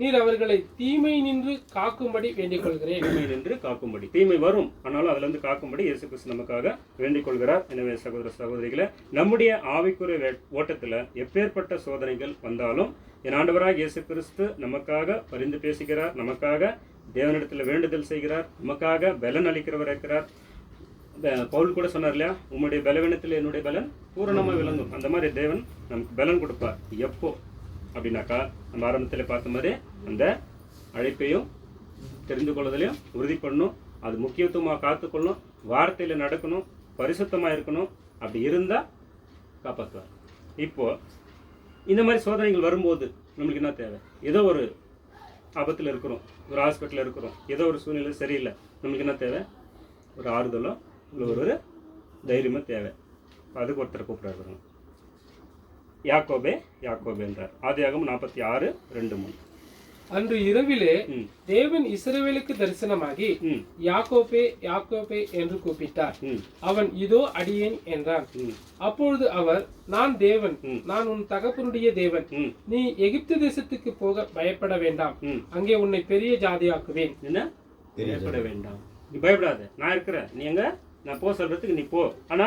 நீர் அவர்களை தீமை நின்று காக்கும்படி வேண்டிக் கொள்கிறேன். தீமை நின்று காக்கும்படி, தீமை வரும் ஆனாலும் அதுல இருந்து காக்கும்படி இயேசு கிறிஸ்து நமக்காக வேண்டிக் கொள்கிறார். எனவே சகோதர சகோதரிகளை, நம்முடைய ஆவிக்குரிய ஓட்டத்துல எப்பேற்பட்ட சோதனைகள் வந்தாலும் என் ஆண்டவராக இயேசு கிறிஸ்து நமக்காக பரிந்து பேசுகிறார், நமக்காக தேவனிடத்துல வேண்டுதல் செய்கிறார், நமக்காக பலன் அளிக்கிறவர் இருக்கிறார். பவுல் கூட சொன்னார் இல்லையா, உம்முடைய பலவீனத்தில் என்னுடைய பலன் பூரணமா விளங்கும். அந்த மாதிரி தேவன் நமக்கு பலன் கொடுப்பார். எப்போ அப்படின்னாக்கா, நம்ம ஆரம்பத்தில் பார்த்த மாதிரி அந்த அழைப்பையும் தெரிந்து கொள்வதிலையும் உறுதி பண்ணணும், அது முக்கியத்துவமாக காத்துக்கொள்ளணும், வார்த்தையில் நடக்கணும், பரிசுத்தமாக இருக்கணும். அப்படி இருந்தால் காப்பாற்றுவார். இப்போ இந்த மாதிரி சோதனைகள் வரும்போது நம்மளுக்கு என்ன தேவை? ஏதோ ஒரு ஆபத்தில் இருக்கிறோம், ஒரு ஹாஸ்பிட்டலில் இருக்கிறோம், ஏதோ ஒரு சூழ்நிலை சரியில்லை, நம்மளுக்கு என்ன தேவை? ஒரு ஆறுதலோ இல்லை ஒரு தைரியமாக தேவை. அதுக்கு ஒருத்தரை கூப்பிட்றாரு, யாக்கோபே யாக்கோபே என்றார். ஆதியாகமம் 46:2-3. அன்று இரவிலே தேவன் இஸ்ரவேலுக்கு தரிசனமாகி யாக்கோபே யாக்கோபே என்று கூப்பிட்டார். அவன் இதோ அடியேன் என்றான். அப்பொழுது அவர், நான் தேவன், நான் உன் தகப்பனுடைய தேவன், நீ எகிப்து தேசத்துக்கு போக பயப்பட வேண்டாம், அங்கே உன்னை பெரிய ஜாதியாக்குவேன். என்ன பயப்பட வேண்டாம், நீ பயப்படாத, நான் இருக்கிறேன், நீ எங்க நான் போ சொல்றதுக்கு நீ போ. ஆனா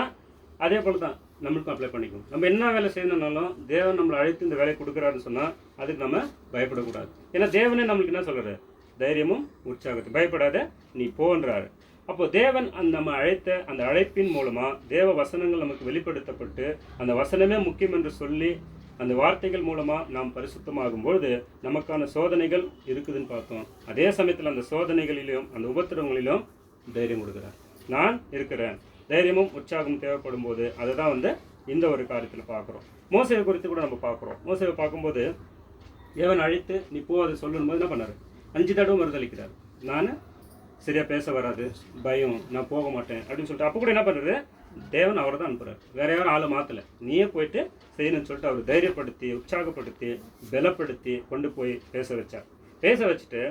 அதே போல தான் நம்மளுக்கும் அப்ளை பண்ணிக்கணும். நம்ம என்ன வேலை செய்யணும்னாலும் தேவன் நம்மளை அழைத்து இந்த வேலையை கொடுக்குறாருன்னு சொன்னா அதுக்கு நம்ம பயப்படக்கூடாது. ஏன்னா தேவனே நம்மளுக்கு என்ன சொல்றாரு? தைரியமும் உற்சாகத்தை, பயப்படாத நீ போன்றாரு. அப்போ தேவன் நம்ம அழைத்த அந்த அழைப்பின் மூலமா தேவ வசனங்கள் நமக்கு வெளிப்படுத்தப்பட்டு அந்த வசனமே முக்கியம் என்று சொல்லி அந்த வார்த்தைகள் மூலமாக நாம் பரிசுத்தமாகும் பொழுது நமக்கான சோதனைகள் இருக்குதுன்னு பார்த்தோம். அதே சமயத்தில் அந்த சோதனைகளிலும் அந்த உபத்திரவங்களிலும் தைரியம் கொடுக்குறார். நான் இருக்கிறேன். தைரியமும் உற்சாகமும் தேவைப்படும் போது அதை தான் இந்த ஒரு காரியத்தில் பார்க்குறோம். மோசேவை குறித்து கூட நம்ம பார்க்குறோம். மோசேவை பார்க்கும்போது தேவன் அழைத்து நீ போ அதை சொல்லும்போது என்ன பண்ணார்? 5 தடவை மறுதளிக்கிறார். நான் சரியாக பேச வராது, பயம், நான் போக மாட்டேன் அப்படின்னு சொல்லிட்டு அப்போ கூட என்ன பண்ணுறது? தேவன் அவரை தான் அனுப்புகிறார். வேற யாரும் ஆளை மாற்றலை. நீயே போயிட்டு செய்யணும்னு சொல்லிட்டு அவர் தைரியப்படுத்தி உற்சாகப்படுத்தி பலப்படுத்தி கொண்டு போய் பேச வச்சார். பேச வச்சுட்டு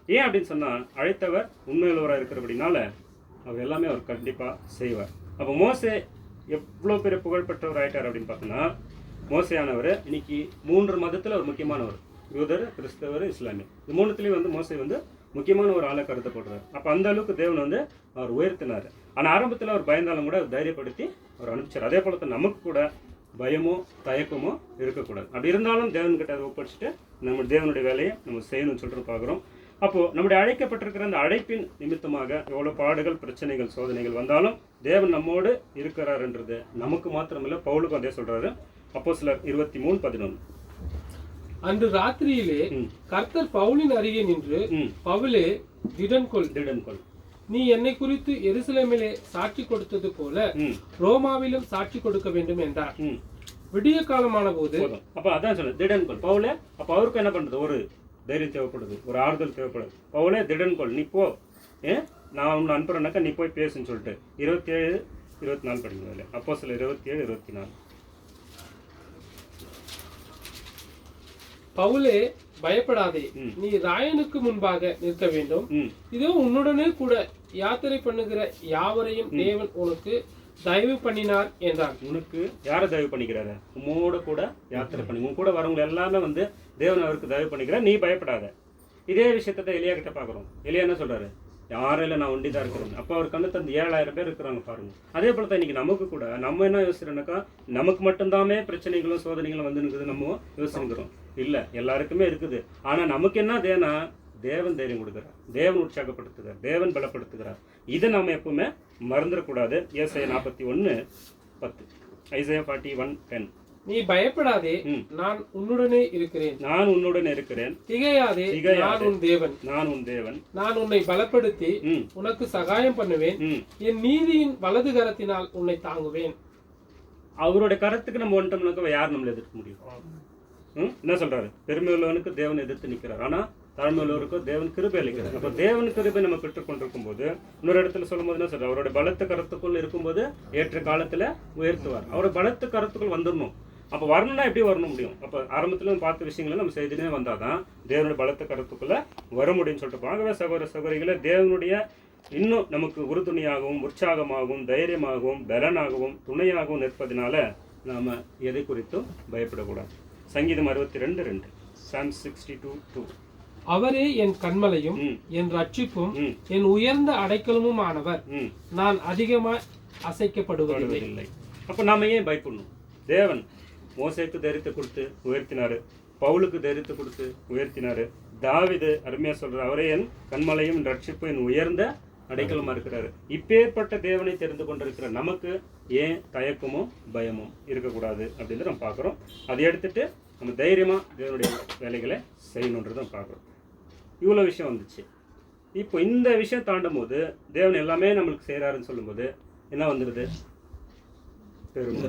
ஏன் அப்படின்னு சொன்னால் அழைத்தவர் உண்மையுள்ளவராக இருக்கிறபடினால அவர் எல்லாமே அவர் கண்டிப்பாக செய்வார். அப்போ மோசே எவ்வளோ பெரிய புகழ்பெற்றவர் ஆகிட்டார் அப்படின்னு பார்த்தோன்னா, மோசையானவர் இன்னைக்கு 3 மதத்தில் ஒரு முக்கியமானவர். யூதர், கிறிஸ்தவர், இஸ்லாமிய. இந்த 3த்துலேயும் மோசை முக்கியமான ஒரு ஆளை கருதப்படுறார். அப்போ அந்த அளவுக்கு தேவன் அவர் உயர்த்தினார். ஆனால் ஆரம்பத்தில் அவர் பயந்தாலும் கூட அவர் தைரியப்படுத்தி அவர் அனுப்பிச்சார். அதே போல தான் நமக்கு கூட பயமோ தயக்கமோ இருக்கக்கூடாது. அப்படி இருந்தாலும் தேவன்கிட்ட அதை ஒப்படைச்சிட்டு நம்ம தேவனுடைய வேலையை நம்ம செய்யணும்னு சொல்லிட்டு பார்க்குறோம். அப்போது நம்முடைய அழைக்கப்பட்டிருக்கிற அந்த அழைப்பின் நிமித்தமாக எவ்வளோ பாடுகள், பிரச்சனைகள், சோதனைகள் வந்தாலும் தேவன் நம்மோடு இருக்கிறாருன்றது நமக்கு மாத்திரமில்லை, பவுலுக்கும் அதே சொல்கிறாரு. அப்போஸ்தலர் 23:11. அன்று ராத்திரியிலே கர்த்தர் பவுலின் அருகே நின்று, பவுலே திடன்கொள், நீ என்னை குறித்து எருசலேமிலே சாட்சி கொடுத்தது போல ரோமாவிலும் சாட்சி கொடுக்க வேண்டும் என்றார். விடிய காலமான போது அப்ப அதான் சொல்ல திடன்கொள் பவுலே. அப்ப அவருக்கு என்ன பண்றது? ஒரு தைரியம் தேவைப்படுது, ஒரு ஆறுதல் தேவைப்படுது. பவுலே திடன்கொள், நீ போ, நான் உன்னை அனுப்புறேன்னாக்கா நீ போய் பேசுன்னு சொல்லிட்டு 27-24 படிங்க. அப்போஸ்தலர் 27-24. பவுலே பயப்படாதே, நீ ராயனுக்கு முன்பாக நிற்க வேண்டும். இதோ உன்னுடனே கூட யாத்திரை பண்ணுகிற யாவரையும் தேவன் உனக்கு தயவு பண்ணினார் என்றான். உனக்கு யாரை தயவு பண்ணிக்கிறாரு? உம்மோட கூட யாத்திரை பண்ணி உன் கூட வரவங்க எல்லாமே தேவன் அவருக்கு தயவு பண்ணிக்கிறார். நீ பயப்படாத. இதே விஷயத்தை எலியா கிட்ட பார்க்குறோம். எலியா என்ன சொல்றாரு? யாரும் இல்லை, நான் ஒண்டிதான் இருக்கிறேன். அப்போ அவர் கண்ணு தந்து 7000 பேர் இருக்கிறாங்க பாருங்க. அதே போல தான் இன்னைக்கு நமக்கு கூட நம்ம என்ன யோசிக்கிறோம்னாக்கா, நமக்கு மட்டும்தாமே பிரச்சனைகளும் சோதனைகளும் வந்துருக்குது நம்ம யோசிக்கிறோம். இல்லை, எல்லாருக்குமே இருக்குது. ஆனால் நமக்கு என்ன தேனா? தேவன் தைரியம் கொடுக்குறார், தேவன் உற்சாகப்படுத்துகிறார், தேவன் பலப்படுத்துகிறார். இதை நம்ம எப்பவுமே மறந்துடக்கூடாது. ஏசாயா 41:10. ஐசாயா 41:10. நீ பயப்படாதே, நான் உன்னுடனே இருக்கிறேன். நான் உன்னுடனே இருக்கிறேன். திகையாதே, நான் உன் தேவன். நான் உன் தேவன். நான் உன்னை பலப்படுத்தி உனக்கு சகாயம் பண்ணுவேன். என் நீதியின் வலது கரத்தினால் உன்னை தாங்குவேன். அவருடைய கரத்துக்கு நம்ம வந்துட்டோம்னாக்க யார் நம்மளை எதிர்க்க முடியும்? என்ன சொல்றாரு? பெருமை உள்ளவனுக்கு தேவன் எதிர்த்து நிற்கிறார், ஆனா தாழ்மை உள்ளவருக்கு தேவன் கிருபை அளிக்கிறார். அப்ப தேவன் கிருபை நம்ம பெற்றுக்கொண்டிருக்கும் போது இன்னொரு இடத்துல சொல்லும் போது என்ன சொல்ற? அவருடைய பலத்த கருத்துக்குள் இருக்கும்போது ஏற்ற காலத்துல உயர்த்துவார். அவருடைய பலத்த கருத்துக்குள் வந்துடணும். அப்போ வரணும்னா எப்படி வரணும் முடியும்? அப்போ ஆரம்பத்துல பார்த்த விஷயங்களை நம்ம செய்துனே வந்தாதான் தேவனுடைய பலத்த கருத்துக்குள்ள வர முடியும்னு சொல்லிட்டு பார்க்கவே சகோதர சகோதரிகளை தேவனுடைய இன்னும் நமக்கு உறுதுணையாகவும் உற்சாகமாகவும் தைரியமாகவும் பலனாகவும் துணையாகவும் நிற்பதனால நாம எதை குறித்தும் பயப்படக்கூடாது. சங்கீதம் 62:2. Psalm 62:2. அவரே என் கன்மலையும் என் ரட்சிப்பும் என் உயர்ந்த அடைக்கலமும் ஆனவர், நான் அதிகமாய் அசைக்கப்படுவதில்லை. அப்ப நாம ஏன் பயப்படணும்? தேவன் மோசேக்கு தைரியத்தை கொடுத்து உயர்த்தினாரு, பவுலுக்கு தைரியத்தை கொடுத்து உயர்த்தினாரு. தாவீது அருமையா சொல்ற, அவரே என் கன்மலையும் என் ரட்சிப்பும் என் உயர்ந்த அடைக்கலமா இருக்கிறாரு. இப்பேற்பட்ட தேவனை தெரிந்து கொண்டிருக்கிற நமக்கு ஏன் தயக்கமும் பயமும் இருக்கக்கூடாது அப்படின்னு நம்ம பார்க்குறோம். அதை எடுத்துட்டு நம்ம தைரியமா தேவனுடைய வேலைகளை செய்யணுன்றதை நம்ம பார்க்குறோம். இவ்வளோ விஷயம் வந்துச்சு. இப்போ இந்த விஷயம் தாண்டும் போது தேவன் எல்லாமே நம்மளுக்கு செய்கிறாருன்னு சொல்லும்போது என்ன வந்துடுது? பெருமை.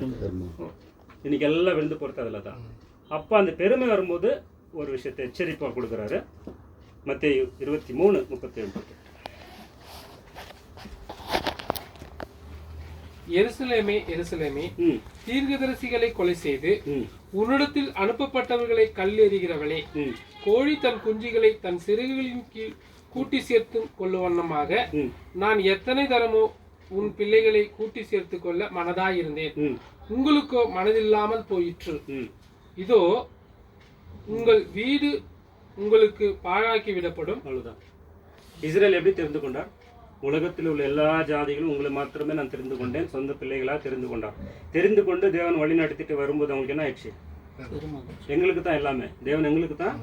இன்னைக்கு எல்லாம் விழுந்து போகிறது அதில் தான். அப்போ அந்த பெருமை வரும்போது ஒரு விஷயத்தை எச்சரிப்பாக கொடுக்குறாரு. மத்தேயு 23:37. எருசலேமே எருசலேமே, தீர்க்கதரிசிகளை கொலை செய்து உன்னிடத்தில் அனுப்பப்பட்டவர்களை கல்லெறிகிறவளே, கோழி தன் குஞ்சுகளை தன் சிறகுகளின் கீழ் கூட்டி சேர்த்து கொள்ளுவண்ணமாக நான் எத்தனை தரமோ உன் பிள்ளைகளை கூட்டி சேர்த்து கொள்ள மனதாயிருந்தேன், உங்களுக்கோ மனதில்லாமல் போயிற்று. இதோ உங்கள் வீடு உங்களுக்கு பாழாக்கி விடப்படும். அவ்வளவுதான். இஸ்ரேல் எப்படி தெரிந்து கொண்டார்? உலகத்தில் உள்ள எல்லா ஜாதிகளும் உங்களை மாத்திரமே நான் தெரிந்து கொண்டேன், சொந்த பிள்ளைகளாக தெரிந்து கொண்டார். தெரிந்து கொண்டு தேவன் வழி நடத்திட்டு வரும்போது அவங்களுக்கு என்ன ஆயிடுச்சு? எங்களுக்கு தான் எல்லாமே, தேவன் எங்களுக்கு தான்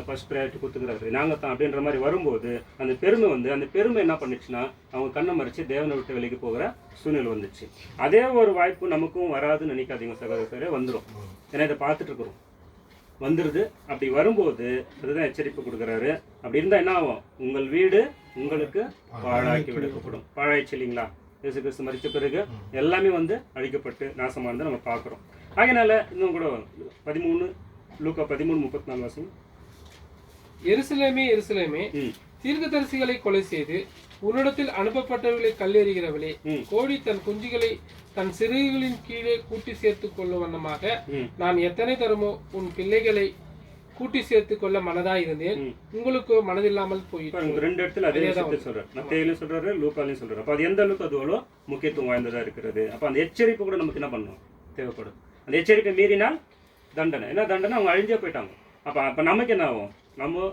ஃபர்ஸ்ட் ப்ரையாரிட்டி கொடுத்துக்கிறாரு, நாங்கள் தான் அப்படின்ற மாதிரி வரும்போது அந்த பெருமை வந்து அந்த பெருமை என்ன பண்ணுச்சுன்னா அவங்க கண்ணை மறைச்சு தேவனை விட்டு வெளிக்கு போகிற சூழ்நிலை வந்துச்சு. அதே ஒரு வாய்ப்பு நமக்கும் வராதுன்னு நினைக்காதீங்க சகோதரரே, வந்துடும். ஏன்னா இதை பார்த்துட்டு இருக்கிறோம், வந்துடுது. அப்படி வரும்போது அதுதான் எச்சரிப்பு கொடுக்குறாரு. அப்படி இருந்தால் என்ன ஆகும்? உங்கள் வீடு உங்களுக்கு பாழாக்கி விடுக்கப்படும். பாழாயிடுச்சு இல்லைங்களா? இயேசு கிறிஸ்து மரித்த பிறகு எல்லாமே வந்து அழிக்கப்பட்டு நாசமானதை நம்ம பார்க்குறோம். அதனால இன்னும் கூட 13 லூக்கா 13:34 வாசிங்க. எருசலேமே எருசலேமே, தீர்க்கதரிசிகளை கொலை செய்து உன்னிடத்தில் அனுப்பப்பட்டவர்களை கல்லெறிகிறவளே, கோழி தன் குஞ்சுகளை தன் சிறுகளின் கீழே கூட்டி சேர்த்துக் கொள்ளும் வண்ணமாக நான் எத்தனை தரமோ உன் பிள்ளைகளை கூட்டி சேர்த்துக் கொள்ள மனதா இருந்தேன், உங்களுக்கு மனதில்லாமல் போயிட்டு. 2 இடத்துல அதே விஷயத்தை சொல்றாரு. மத்தேயுலயும் சொல்றாரு, லூக்காலையும் சொல்றாரு. அப்ப அது எந்த அளவுக்கு அது அவ்வளோ முக்கியத்துவம் வாய்ந்ததா இருக்கிறது. அப்ப அந்த எச்சரிப்பு கூட நமக்கு என்ன பண்ணணும்? தேவைப்படும். அந்த எச்சரிப்பை மீறினால் தண்டனை. என்ன தண்டனை? அவங்க அழிஞ்சே போயிட்டாங்க. அப்ப நமக்கு என்ன ஆகும்? நம்ம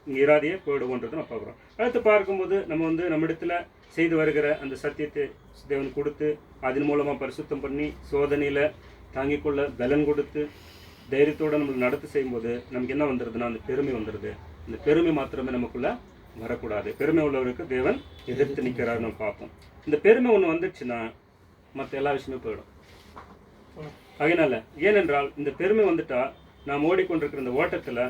இங்கே இராதையே போயிடுவோன்றது நம்ம பார்க்குறோம். அடுத்து பார்க்கும்போது நம்ம வந்து நம்ம இடத்துல செய்து வருகிற அந்த சத்தியத்தை தேவன் கொடுத்து அதன் மூலமாக பரிசுத்தம் பண்ணி சோதனையில் தாங்கிக் கொள்ள பலன் கொடுத்து தைரியத்தோடு நம்மளுக்கு நடத்து செய்யும்போது நமக்கு என்ன வந்துடுதுன்னா அந்த பெருமை வந்துடுது. அந்த பெருமை மாத்திரமே நமக்குள்ளே வரக்கூடாது. பெருமை உள்ளவருக்கு தேவன் எதிர்த்து நிற்கிறாரு நம்ம பார்ப்போம். இந்த பெருமை ஒன்று வந்துடுச்சுன்னா மற்ற எல்லா விஷயமே போயிடும். அதனால ஏனென்றால் இந்த பெருமை வந்துட்டா நாம் ஓடிக்கொண்டிருக்கிற இந்த ஓட்டத்தில்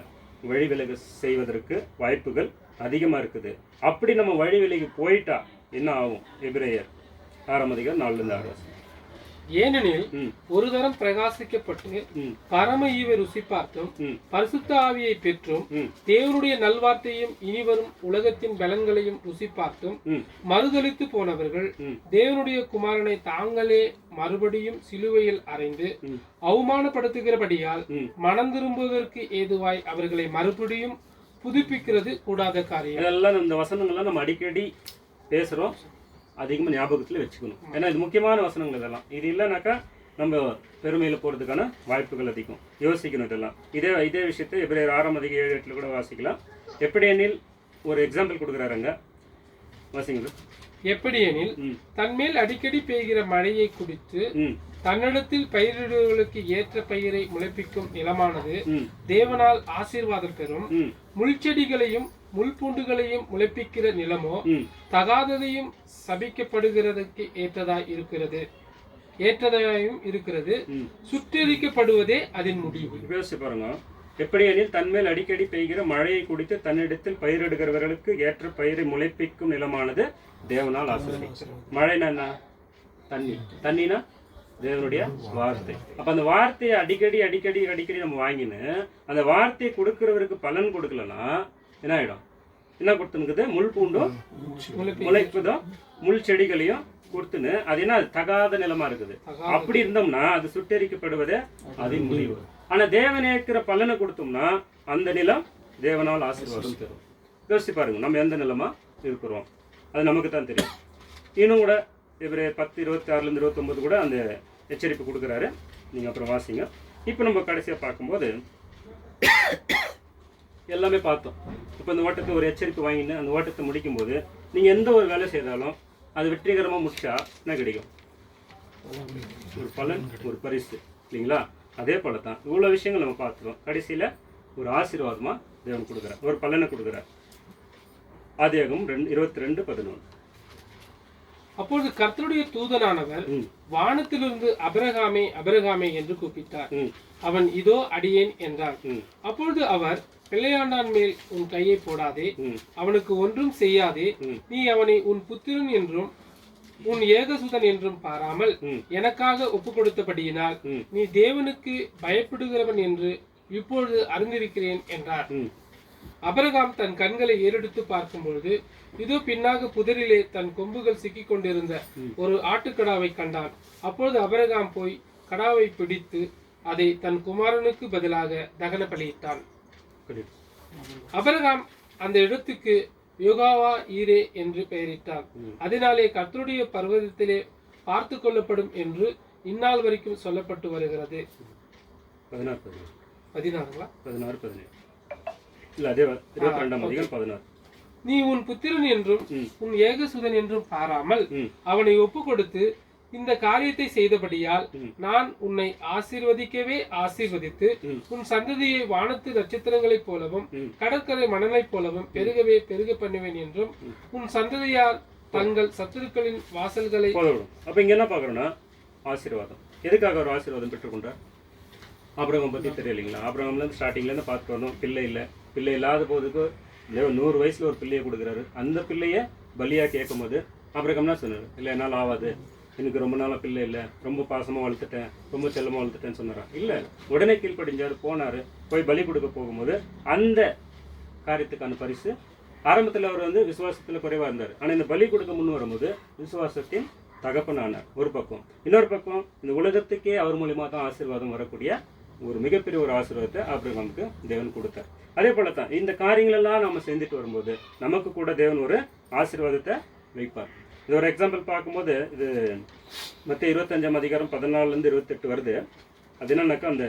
வழி விலக செய்வதற்கு வாய்ப்புகள் அதிகமாக இருக்குது. அப்படி நம்ம வழி விலகி போயிட்டா என்ன ஆகும்? எபிரேயர் 6:4-6. ஏனெனில் ஒரு தரம் பிரகாசிக்கப்பட்டு பரம ஈவை ருசி பார்த்தும் பரிசுத்த ஆவியை பெற்றும் தேவனுடைய நல்வார்த்தையும் இனிவரும் உலகத்தின் பலன்களையும் ருசி பார்த்தும் மறுதலித்து போனவர்கள் தேவனுடைய குமாரனை தாங்களே மறுபடியும் சிலுவையில் அறைந்து அவமானப்படுத்துகிறபடியால் மனம் திரும்புவதற்கு ஏதுவாய் அவர்களை மறுபடியும் புதுப்பிக்கிறது கூடாத காரியம். இதெல்லாம் இந்த வசனங்கள்லாம் நம்ம அடிக்கடி பேசுறோம், அதிகமாக ஞாபகத்தில் வச்சுக்கணும். ஏன்னா இது முக்கியமான வசனங்கள் இதெல்லாம். இது இல்லைனாக்கா நம்ம பெருமையில் போகிறதுக்கான வாய்ப்புகள் அதிகம். யோசிக்கணும் இதெல்லாம். இதே விஷயத்தை எபிரேயர் 6:7-8 கூட வாசிக்கலாம். எப்படி எனில் ஒரு எக்ஸாம்பிள் கொடுக்குறாருங்க, வாசிங்க. எப்படி எனில் தன்மேல் அடிக்கடி பெய்கிற மழையை குடித்து தன்னிடத்தில் பயிரிடுவர்களுக்கு ஏற்ற பயிரை முளைப்பிக்கும் நிலமானது தேவனால் ஆசீர்வாதம் பெறும். முள்செடிகளையும் முள்பூண்டுகளையும் முளைப்பிக்கிற நிலமோ தகாததையும் சபிக்கப்படுகிறதுக்கு ஏற்றதாயும் இருக்கிறது. சுற்றறிக்கப்படுவதே அதன் முடிவு. யோசிச்சு பாருங்க. எப்படி எனில் தன்மேல் அடிக்கடி பெய்கிற மழையை குடித்து தன்னிடத்தில் பயிரிடுகிறவர்களுக்கு ஏற்ற பயிரை முளைப்பிக்கும் நிலமானது தேவனால் ஆசீர்வதிக்கும். மழைனா என்ன? தண்ணி. தண்ணினா தேவனுடைய வார்த்தை. அப்ப அந்த வார்த்தையை அடிக்கடி அடிக்கடி அடிக்கடி நம்ம வாங்கின்னு அந்த வார்த்தையை கொடுக்கிறவருக்கு பலன் கொடுக்கலன்னா என்ன ஆயிடும்? என்ன கொடுத்துனுக்குது? முள் பூண்டும் முளைப்புதும் முள் செடிகளையும் கொடுத்துன்னு அது என்ன தகாத நிலமா இருக்குது. அப்படி இருந்தோம்னா அது சுட்டெரிக்கப்படுவதே அதன் முடிவு. ஆனா தேவன் ஏற்கிற பலனை கொடுத்தோம்னா அந்த நிலம் தேவனால் ஆசீர்வாதம் தரும். யோசிச்சு பாருங்க, நம்ம எந்த நிலமா இருக்கிறோம் அது நமக்கு தான் தெரியும். இன்னும் கூட எபிரேயர் 10:26-29 கூட அந்த எச்சரிப்பு கொடுக்குறாரு. நீங்கள் அப்புறம் வாசிங்க. இப்போ நம்ம கடைசியாக பார்க்கும்போது எல்லாமே பார்த்தோம். இப்போ இந்த ஓட்டத்தை ஒரு எச்சரிப்பு வாங்கிட்டு அந்த ஓட்டத்தை முடிக்கும்போது நீங்கள் எந்த ஒரு வேலை செய்தாலும் அது வெற்றிகரமாக முடிச்சா என்ன கிடைக்கும்? ஒரு பலன், ஒரு பரிசு இல்லைங்களா? அதே போல தான் இவ்வளோ விஷயங்கள் நம்ம பார்த்துருவோம். கடைசியில் ஒரு ஆசீர்வாதமாக தேவன் கொடுக்குறார், ஒரு பலனை கொடுக்குறார். ஆதியாகமம் 22:11. அப்பொழுது கர்த்தருடைய தூதனானவர் வானத்திலிருந்து அபிரகாமே அபிரகாமே என்று கூப்பிட்டார். அவன் இதோ அடியேன் என்றான். அப்பொழுது அவர், பிள்ளையாண்டான் மேல் உன் கையை போடாதே, அவனுக்கு ஒன்றும் செய்யாதே, நீ அவனை உன் புத்திரன் என்றும் உன் ஏகசுதன் என்றும் பாராமல் எனக்காக ஒப்பு கொடுத்தபடியினால் நீ தேவனுக்கு பயப்படுகிறவன் என்று இப்பொழுது அறிந்திருக்கிறேன் என்றார். அபிரகாம் தன் கண்களை ஏறெடுத்து பார்க்கும் பொழுது இதோ பின்னாக புதரிலே தன் கொம்புகள் சிக்கிக் கொண்டிருந்த ஒரு ஆட்டுக்கடாவை கண்டான். அப்பொழுது அபிரகாம் போய் கடாவை பிடித்து அதை தன் குமாரனுக்கு பதிலாக தகன பலியிட்டான். அபிரகாம் அந்த இடத்துக்கு யோகாவா ஈரே என்று பெயரிட்டான். அதனாலே கர்த்தருடைய பர்வதத்திலே பார்த்து கொள்ளப்படும் என்று இந்நாள் வரைக்கும் சொல்லப்பட்டு வருகிறது. 16 இல்ல அதே 22ஆம் அதிகாரம் 16. நீ உன் புத்திரன் என்றும் உன் ஏகசுதன் என்றும் பாராமல் அவனை ஒப்பு கொடுத்து இந்த காரியத்தை செய்தபடியால் நான் உன்னை ஆசீர்வதிக்கவே ஆசீர்வதித்து உன் சந்ததியை வானத்து நட்சத்திரங்களைப் போலவும் கடற்கரை மணலைப் போலவும் பெருகவே பெருக பண்ணுவேன் என்றும் உன் சந்ததியார் தங்கள் சத்துருக்களின் வாசல்களை. அப்ப இங்க என்ன பாக்குறோம்னா ஆசீர்வாதம். எதுக்காக ஒரு ஆசீர்வாதம் பெற்றுக்கொண்டார்? ஆபிரகாம் பத்தி தெரியலைங்களா? ஆபிரகாம்ல இருந்து ஸ்டார்டிங்ல இருந்து பார்த்துட்டு வந்தோம். பிள்ளை இல்லை, பிள்ளை இல்லாத போதுக்கு 100 வயசுல ஒரு பிள்ளையை கொடுக்குறாரு. அந்த பிள்ளைய பலியா கேட்கும் போது ஆபிரகாம்னா சொன்னாரு, இல்லை என்னால் ஆகாது, எனக்கு ரொம்ப நாளாக பிள்ளை இல்லை, ரொம்ப பாசமாக வளர்த்துட்டேன், ரொம்ப செல்லமாக வளர்த்துட்டேன்னு சொன்னாரா? இல்லை, உடனே கீழ்ப்படிஞ்சாரு, போனார். போய் பலி கொடுக்க போகும்போது அந்த காரியத்துக்கான பரிசு ஆரம்பத்தில் அவர் வந்து விசுவாசத்தில் குறைவாக இருந்தார். ஆனால் இந்த பலி கொடுக்க முன் வரும்போது விசுவாசத்தின் தகப்பனானார் ஒரு பக்கம். இன்னொரு பக்கம் இந்த உலகத்துக்கே அவர் மூலியமாக தான் ஆசீர்வாதம் வரக்கூடிய ஒரு மிகப்பெரிய ஒரு ஆசீர்வாதத்தை ஆபிரகாமுக்கு தேவன் கொடுத்தார். அதே போல தான் இந்த காரியங்களெல்லாம் நம்ம செஞ்சுட்டு வரும்போது நமக்கு கூட தேவன் ஒரு ஆசீர்வாதத்தை வைப்பார். இது ஒரு எக்ஸாம்பிள் பார்க்கும்போது இது மத்திய 25ஆம் அதிகாரம் 14 to 28 வருது. அது என்னன்னாக்கா அந்த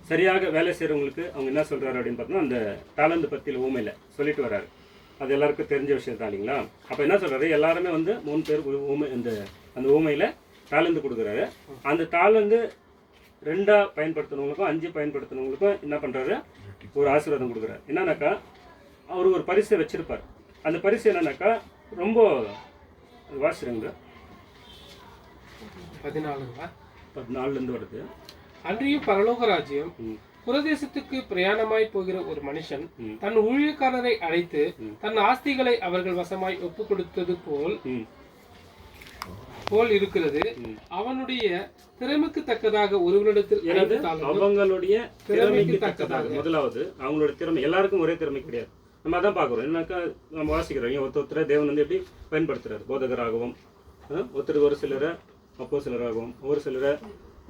சரியாக வேலை செய்கிறவங்களுக்கு அவங்க என்ன சொல்கிறாரு அப்படின்னு பார்த்தோம்னா அந்த தாளந்து பற்றியில் ஊமையில் சொல்லிட்டு வர்றாரு. அது எல்லாருக்கும் தெரிஞ்ச விஷயம் தான் இல்லைங்களா? அப்போ என்ன சொல்கிறாரு, எல்லாருமே வந்து 3 பேர் ஊமை அந்த ஊமையில் தாளந்து கொடுக்குறாரு. அந்த தாளந்து 2 பயன்படுத்தினவங்களுக்கும் 5 பயன்படுத்தினவங்களுக்கும் என்ன பண்ணுறாரு, ஒரு ஆசீர்வாதம் கொடுக்குறாரு. என்னன்னாக்கா அவர் ஒரு பரிசை வச்சிருப்பார். அந்த பரிசு என்னன்னாக்கா ரொம்ப வாசிருங்க 14 வருது. அன்றியும் பரலோக ராஜ்யம் புரதேசத்துக்கு பிரயாணமாய் போகிற ஒரு மனுஷன் தன் ஊழியக்காரரை அழைத்து தன் ஆஸ்திகளை அவர்கள் வசமாய் ஒப்பு கொடுத்தது போல் இருக்கிறது. அவனுடைய திறமைக்கு தக்கதாக ஒருவரிடத்தில் அவங்களுடைய திறமைக்கு தக்கதாக, முதலாவது அவங்களுடைய திறமை, எல்லாருக்கும் ஒரே திறமை கிடையாது. நம்ம அதான் பார்க்குறோம். என்னக்கா நம்ம வாசிக்கிறோம், ஒருத்தரை தேவன் வந்து எப்படி பயன்படுத்துறாரு, போதகராகவும், ஒருத்தருக்கு ஒரு சிலரை அப்போ சிலராகவும், ஒரு சிலரை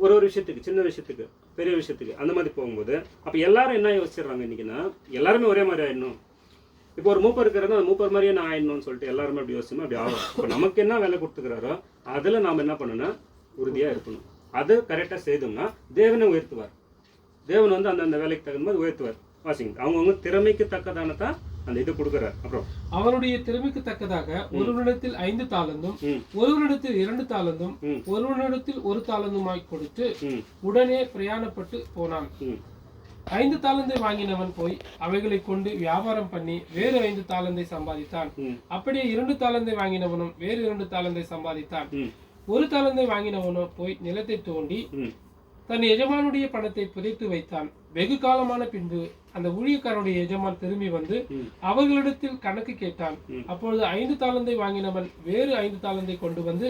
ஒரு விஷயத்துக்கு, சின்ன விஷயத்துக்கு, பெரிய விஷயத்துக்கு, அந்த மாதிரி போகும்போது அப்போ எல்லாரும் என்ன யோசிச்சிடறாங்க இன்னைக்குன்னா, எல்லாருமே ஒரே மாதிரி ஆயிடணும். இப்போ ஒரு மூப்பர் இருக்கிறதா அந்த மூப்பர் மாதிரியே நான் ஆயிடணும்னு சொல்லிட்டு எல்லாருமே அப்படி யோசிச்சோம், அப்படி ஆகும். இப்போ நமக்கு என்ன வேலை கொடுத்துக்கிறாரோ அதில் நாம் என்ன பண்ணணும்னா உறுதியாக இருக்கணும். அது கரெக்டாக செய்தோம்னா தேவனை உயர்த்துவார். தேவன் வந்து அந்த வேலைக்கு தகுந்த மாதிரி உயர்த்துவார். வாசிங்க, அவங்கவுங்க திறமைக்கு தக்கதான தான் அந்த இது கொடுக்குறாரு. அப்புறம் அவருடைய திறமைக்கு தக்கதாக ஒருவரிடத்தில் 5 தாலந்தும் ஒருவரிடத்தில் 2 தாலந்தும் ஒருவரிடத்தில் 1 தாலந்துமாய் கொடுத்து உடனே பிரயாணப்பட்டு போனான். 5 தாலந்தை வாங்கினவன் போய் அவைகளை கொண்டு வியாபாரம் பண்ணி வேறு 5 தாலந்தை சம்பாதித்தான். அப்படியே 2 தாலந்தை வாங்கினவனும் வேறு 2 தாலந்தை சம்பாதித்தான். 1 தாலந்தை வாங்கினவனோ போய் நிலத்தை தோண்டி தன் எஜமானுடைய பணத்தை புதைத்து வைத்தான். வெகு காலமான பின்பு அந்த ஊழியக்காரனுடைய எஜமான் திரும்பி வந்து அவர்களிடத்தில் கணக்கு கேட்டான். அப்பொழுது 5 தாலந்தை வாங்கினவன் வேறு 5 தாலந்தை கொண்டு வந்து,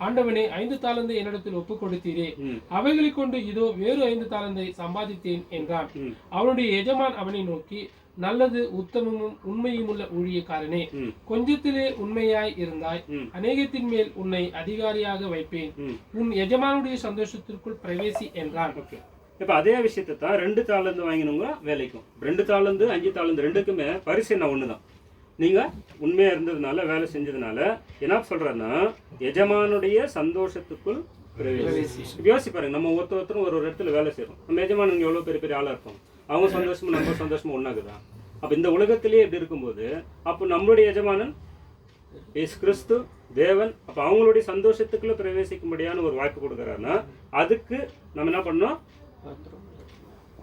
ஆண்டவனே, 5 தாலந்தை என்னிடத்தில் ஒப்பு கொடுத்தீரே, அவைகளை கொண்டு இதோ வேறு 5 தாலந்தை சம்பாதித்தேன் என்றான். அவனுடைய எஜமான் அவனை நோக்கி, நல்லது, உத்தமமும் உண்மையும் உள்ள ஊழியக்காரனே, கொஞ்சத்திலே உண்மையாய் இருந்தாய், அநேகத்தின் மேல் உன்னை அதிகாரியாக வைப்பேன், உன் எஜமானுடைய சந்தோஷத்திற்குள் பிரவேசி என்றான். இப்ப அதே விஷயத்தை தான் 2 தாலந்து வாங்கினவங்க வேலைக்கும், 2 தாலந்து 5 தாலந்து ரெண்டுக்குமே பரிசு என்ன ஒண்ணுதான். நீங்க உண்மையா இருந்ததுனால, வேலை செஞ்சதுனால என்ன சொல்றேன்னா எஜமானுடைய சந்தோஷத்துக்குள் பிரவேசி. யோசிச்சு பாருங்க, நம்ம ஒருத்தரும் ஒரு இடத்துல வேலை செய்யறோம். நம்ம எஜமானுங்க எவ்வளவு பெரிய பெரிய ஆளா இருப்போம். அவங்க சந்தோஷமும் நம்ம சந்தோஷமும் ஒன்னாகுதான். அப்ப இந்த உலகத்திலேயே எப்படி இருக்கும்போது அப்போ நம்மளுடைய எஜமானன் இயேசு கிறிஸ்து தேவன். அப்ப அவங்களுடைய சந்தோஷத்துக்குள்ள பிரவேசிக்கும்படியான ஒரு வாய்ப்பு கொடுக்குறாருன்னா அதுக்கு நம்ம என்ன பண்ணோம்,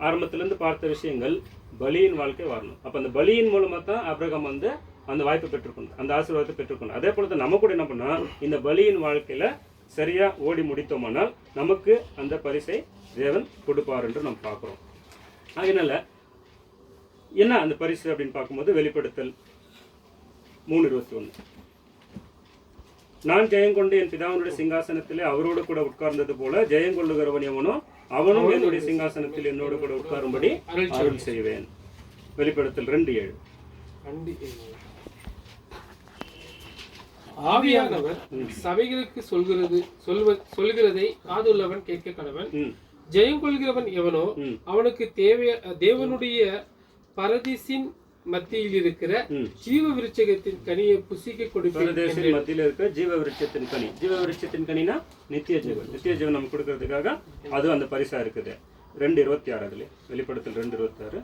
ஆரம்பத்துல இருந்து பார்த்த விஷயங்கள் பலியின் வாழ்க்கை வரணும். அப்ப அந்த பலியின் மூலமா தான் ஆபிரகாம் வந்து அந்த வாய்ப்பை பெற்றுக்கணும், அந்த ஆசீர்வாதத்தை பெற்றுக்கணும். அதே போல தான் நம்ம கூட என்ன பண்ணா இந்த பலியின் வாழ்க்கையில சரியா ஓடி முடித்தோமானால் நமக்கு அந்த பரிசை தேவன் கொடுப்பார் என்று நம்ம பார்க்கிறோம். அதனால என்ன அந்த பரிசு அப்படின்னு பார்க்கும்போது வெளிப்படுத்தல் 3:21, நான் ஜெயங்கொண்டு என் பிதாவினுடைய சிங்காசனத்திலே அவரோடு கூட உட்கார்ந்தது போல ஜெயங்கொள்ளுகிறவன் எவனோ அவனும் என்னுடைய சிங்காசனத்தில் என்னோடு கூட உட்காரும்படி அருள் செய்வேன். வெளிப்படுத்தல் 2:7. ஆவியானவர் சபைகளுக்கு சொல்கிறதை காதுள்ளவன் கேட்க கடவன். ஜெயம் கொள்கிறவன் எவனோ அவனுக்கு தேவனுடைய பரதீசின் மத்தியில் இருக்கிற ஜீவ விருட்சத்தின் கனியை புசிக்க கொடுப்பேன். மத்தியில் இருக்கிற ஜீவ விருட்சத்தின் கனி, ஜீவ விருட்சத்தின் கனினா நித்திய ஜீவன். நித்திய ஜீவன் நம்ம கொடுக்கறதுக்காக அது அந்த பரிசா இருக்குது. 2:26 அதுல வெளிப்படுத்தல் 2:26.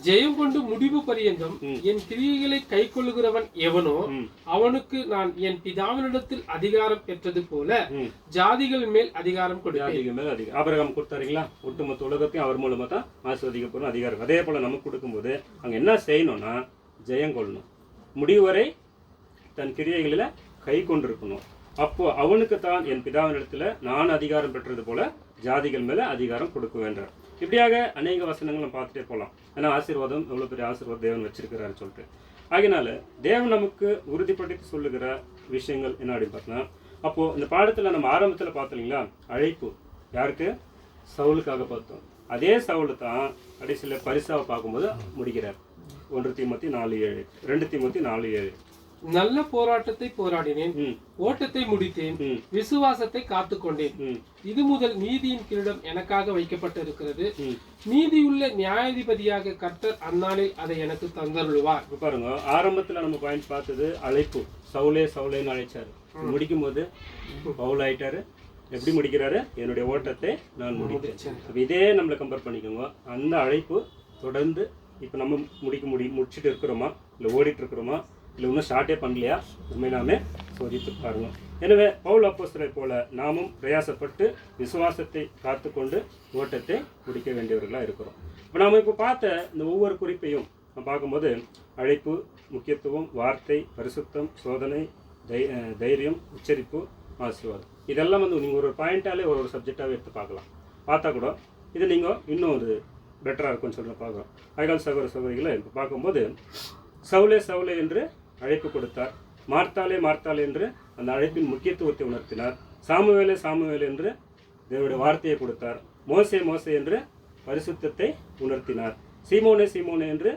ஜெயம் கொண்டு முடிவு பரியந்தம் என் கிரியைகளை கை கொள்ளுகிறவன் எவனோ அவனுக்கு நான் என் பிதாவினிடத்தில் அதிகாரம் பெற்றது போல ஜாதிகள் மேல் அதிகாரம் கொடுப்பேன். ஆபிரகாம் கொடுத்தாருங்களா, ஒட்டுமொத்த உலகத்தையும் அவர் மூலமா தான் ஆசீர்வதிக்க போறோம் அதிகாரம். அதே போல நமக்கு கொடுக்கும்போது அங்க என்ன செய்யணும்னா ஜெயம் கொள்ளணும், முடிவு வரை தன் கிரியைகளில கை கொண்டிருக்கணும். அப்போ அவனுக்கு தான் என் பிதாவினிடத்துல நான் அதிகாரம் பெற்றது போல ஜாதிகள் மேல அதிகாரம் கொடுக்க வேண்டாம். இப்படியாக அநேக வசனங்கள் நம்ம பார்த்துட்டே போகலாம். ஏன்னா ஆசீர்வாதம் எவ்வளவு பெரிய ஆசீர்வாதம் தேவன் வச்சிருக்கிறாருன்னு சொல்லிட்டு. ஆகினால தேவன் நமக்கு உறுதிப்படுத்தி சொல்லுகிற விஷயங்கள் என்ன அப்படின்னு பார்த்தோம்னா, அப்போ இந்த பாடத்துல நம்ம ஆரம்பத்துல பார்த்தோம் இல்லைங்களா, அழைப்பு யாருக்கு? சவுலுக்காக பார்த்தோம். அதே சவுலு தான் கடைசியில் பரிசாவை பார்க்கும்போது முடிக்கிறார். 1 தீமோத்தேயு 4:7, 2 தீமோத்தேயு 4:7. நல்ல போராட்டத்தை போராடினேன், ஓட்டத்தை முடித்தேன், விசுவாசத்தை காத்துக்கொண்டேன். இது முதல் நீதியின் கிரீடம் எனக்காக வைக்கப்பட்டிருக்கிறது. நீதியுள்ள நியாயாதிபதியாக கர்த்தர் அந்நாளில் அதை எனக்கு தந்தருள்வார். பாருங்க, ஆரம்பத்துல நம்ம பாயிண்ட் பார்த்தது அழைப்பு. சவுலே சவுலேன்னு அழைச்சாரு, முடிக்கும் போது பவுல் ஆயிட்டாரு. எப்படி முடிக்கிறாரு? என்னுடைய ஓட்டத்தை நான் முடித்தேன். இதே நம்மளை கம்பேர் பண்ணிக்கோங்க. அந்த அழைப்பு தொடர்ந்து இப்போ நம்ம முடிச்சுட்டு இருக்கிறோமா, இல்லை ஓடிட்டு இருக்கிறோமா, இல்லை இன்னும் ஸ்டார்ட்டே பண்ணலையா, நம்ம நாமே சோதித்து பாருங்க. எனவே பவுல் அப்போஸ்தலரை போல நாமும் பிரயாசப்பட்டு விசுவாசத்தை காத்துக்கொண்டு ஓட்டத்தை முடிக்க வேண்டியவர்களாக இருக்கிறோம். இப்போ நாம் இப்போ பார்த்த இந்த ஒவ்வொரு குறிப்பையும் நம்ம பார்க்கும்போது அழைப்பு, முக்கியத்துவம், வார்த்தை, பரிசுத்தம், சோதனை, தைரியம், உச்சரிப்பு, ஆசீர்வாதம், இதெல்லாம் நீங்கள் ஒரு பாயிண்டாலே ஒரு சப்ஜெக்டாகவே எடுத்து பார்க்கலாம். பார்த்தா கூட இது நீங்கள் இன்னும் ஒரு பெட்டராக இருக்கும்னு சொல்லி பார்க்குறோம். ஆகினால் சகோதர சகோதரிகளை இப்போ பார்க்கும்போது சவுலே சவுலே என்று அழைப்பு கொடுத்தார், மார்த்தாலே மார்த்தாலே என்று அந்த அழைப்பின் முக்கியத்துவத்தை உணர்த்தினார், சாமுவேலே சாமுவேலே என்று தேவனுடைய வார்த்தையை கொடுத்தார், மோசே மோசே என்று பரிசுத்தத்தை உணர்த்தினார், சீமோனே சீமோனே என்று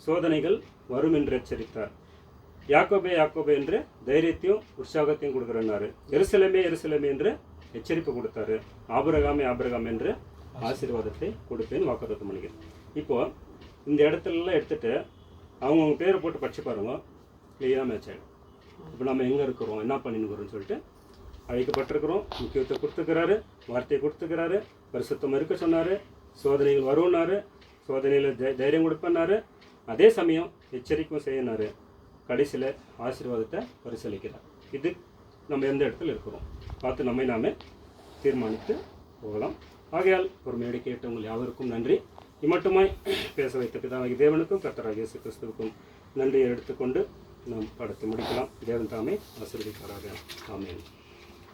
சோதனைகள் வரும் என்று எச்சரித்தார், யாக்கோபே யாக்கோபே என்று தைரியத்தையும் உற்சாகத்தையும் கொடுக்குறனாரு, எருசலேமே எருசலேமே என்று எச்சரிப்பு கொடுத்தாரு, ஆபிரகாமே ஆபிரகாம் என்று ஆசீர்வாதத்தை கொடுப்பேன்னு வாக்குத்தத்தம் பண்ணிக்கிறேன். இப்போ இந்த இடத்துலலாம் எடுத்துட்டு அவங்கவுங்க பேரை போட்டு படிச்சு பாருங்க, கிளியராக மேட்ச் ஆகிடும். இப்போ நம்ம எங்கே இருக்கிறோம், என்ன பண்ணினுக்கிறோம்னு சொல்லிட்டு அழைக்கப்பட்டிருக்கிறோம், முக்கியத்துவத்தை கொடுத்துக்கிறாரு, வார்த்தையை கொடுத்துக்கிறாரு, பரிசுத்தம் இருக்க சொன்னார், சோதனைகள் வரும்னாரு, சோதனையில் தைரியம் கொடுப்பேன்னாரு, அதே சமயம் எச்சரிக்கையும் செய்யினார், கடைசியில் ஆசீர்வாதத்தை பரிசீலிக்கிறார். இது நம்ம எந்த இடத்துல இருக்கிறோம் பார்த்து நம்மை நாமே தீர்மானித்து போகலாம். ஆகையால் பொறுமையோடு கேட்டவங்கள் யாவருக்கும் நன்றி. இம்மட்டுமாய் பேச வைத்த பிதாவாகிய தேவனுக்கும் கர்த்தராகிய இயேசு கிறிஸ்துவுக்கும் நன்றியை எடுத்துக்கொண்டு நாம் படத்தை முடிக்கலாம். தேவன் தாமே ஆசீர்வதிப்பாராக. ஆமென்.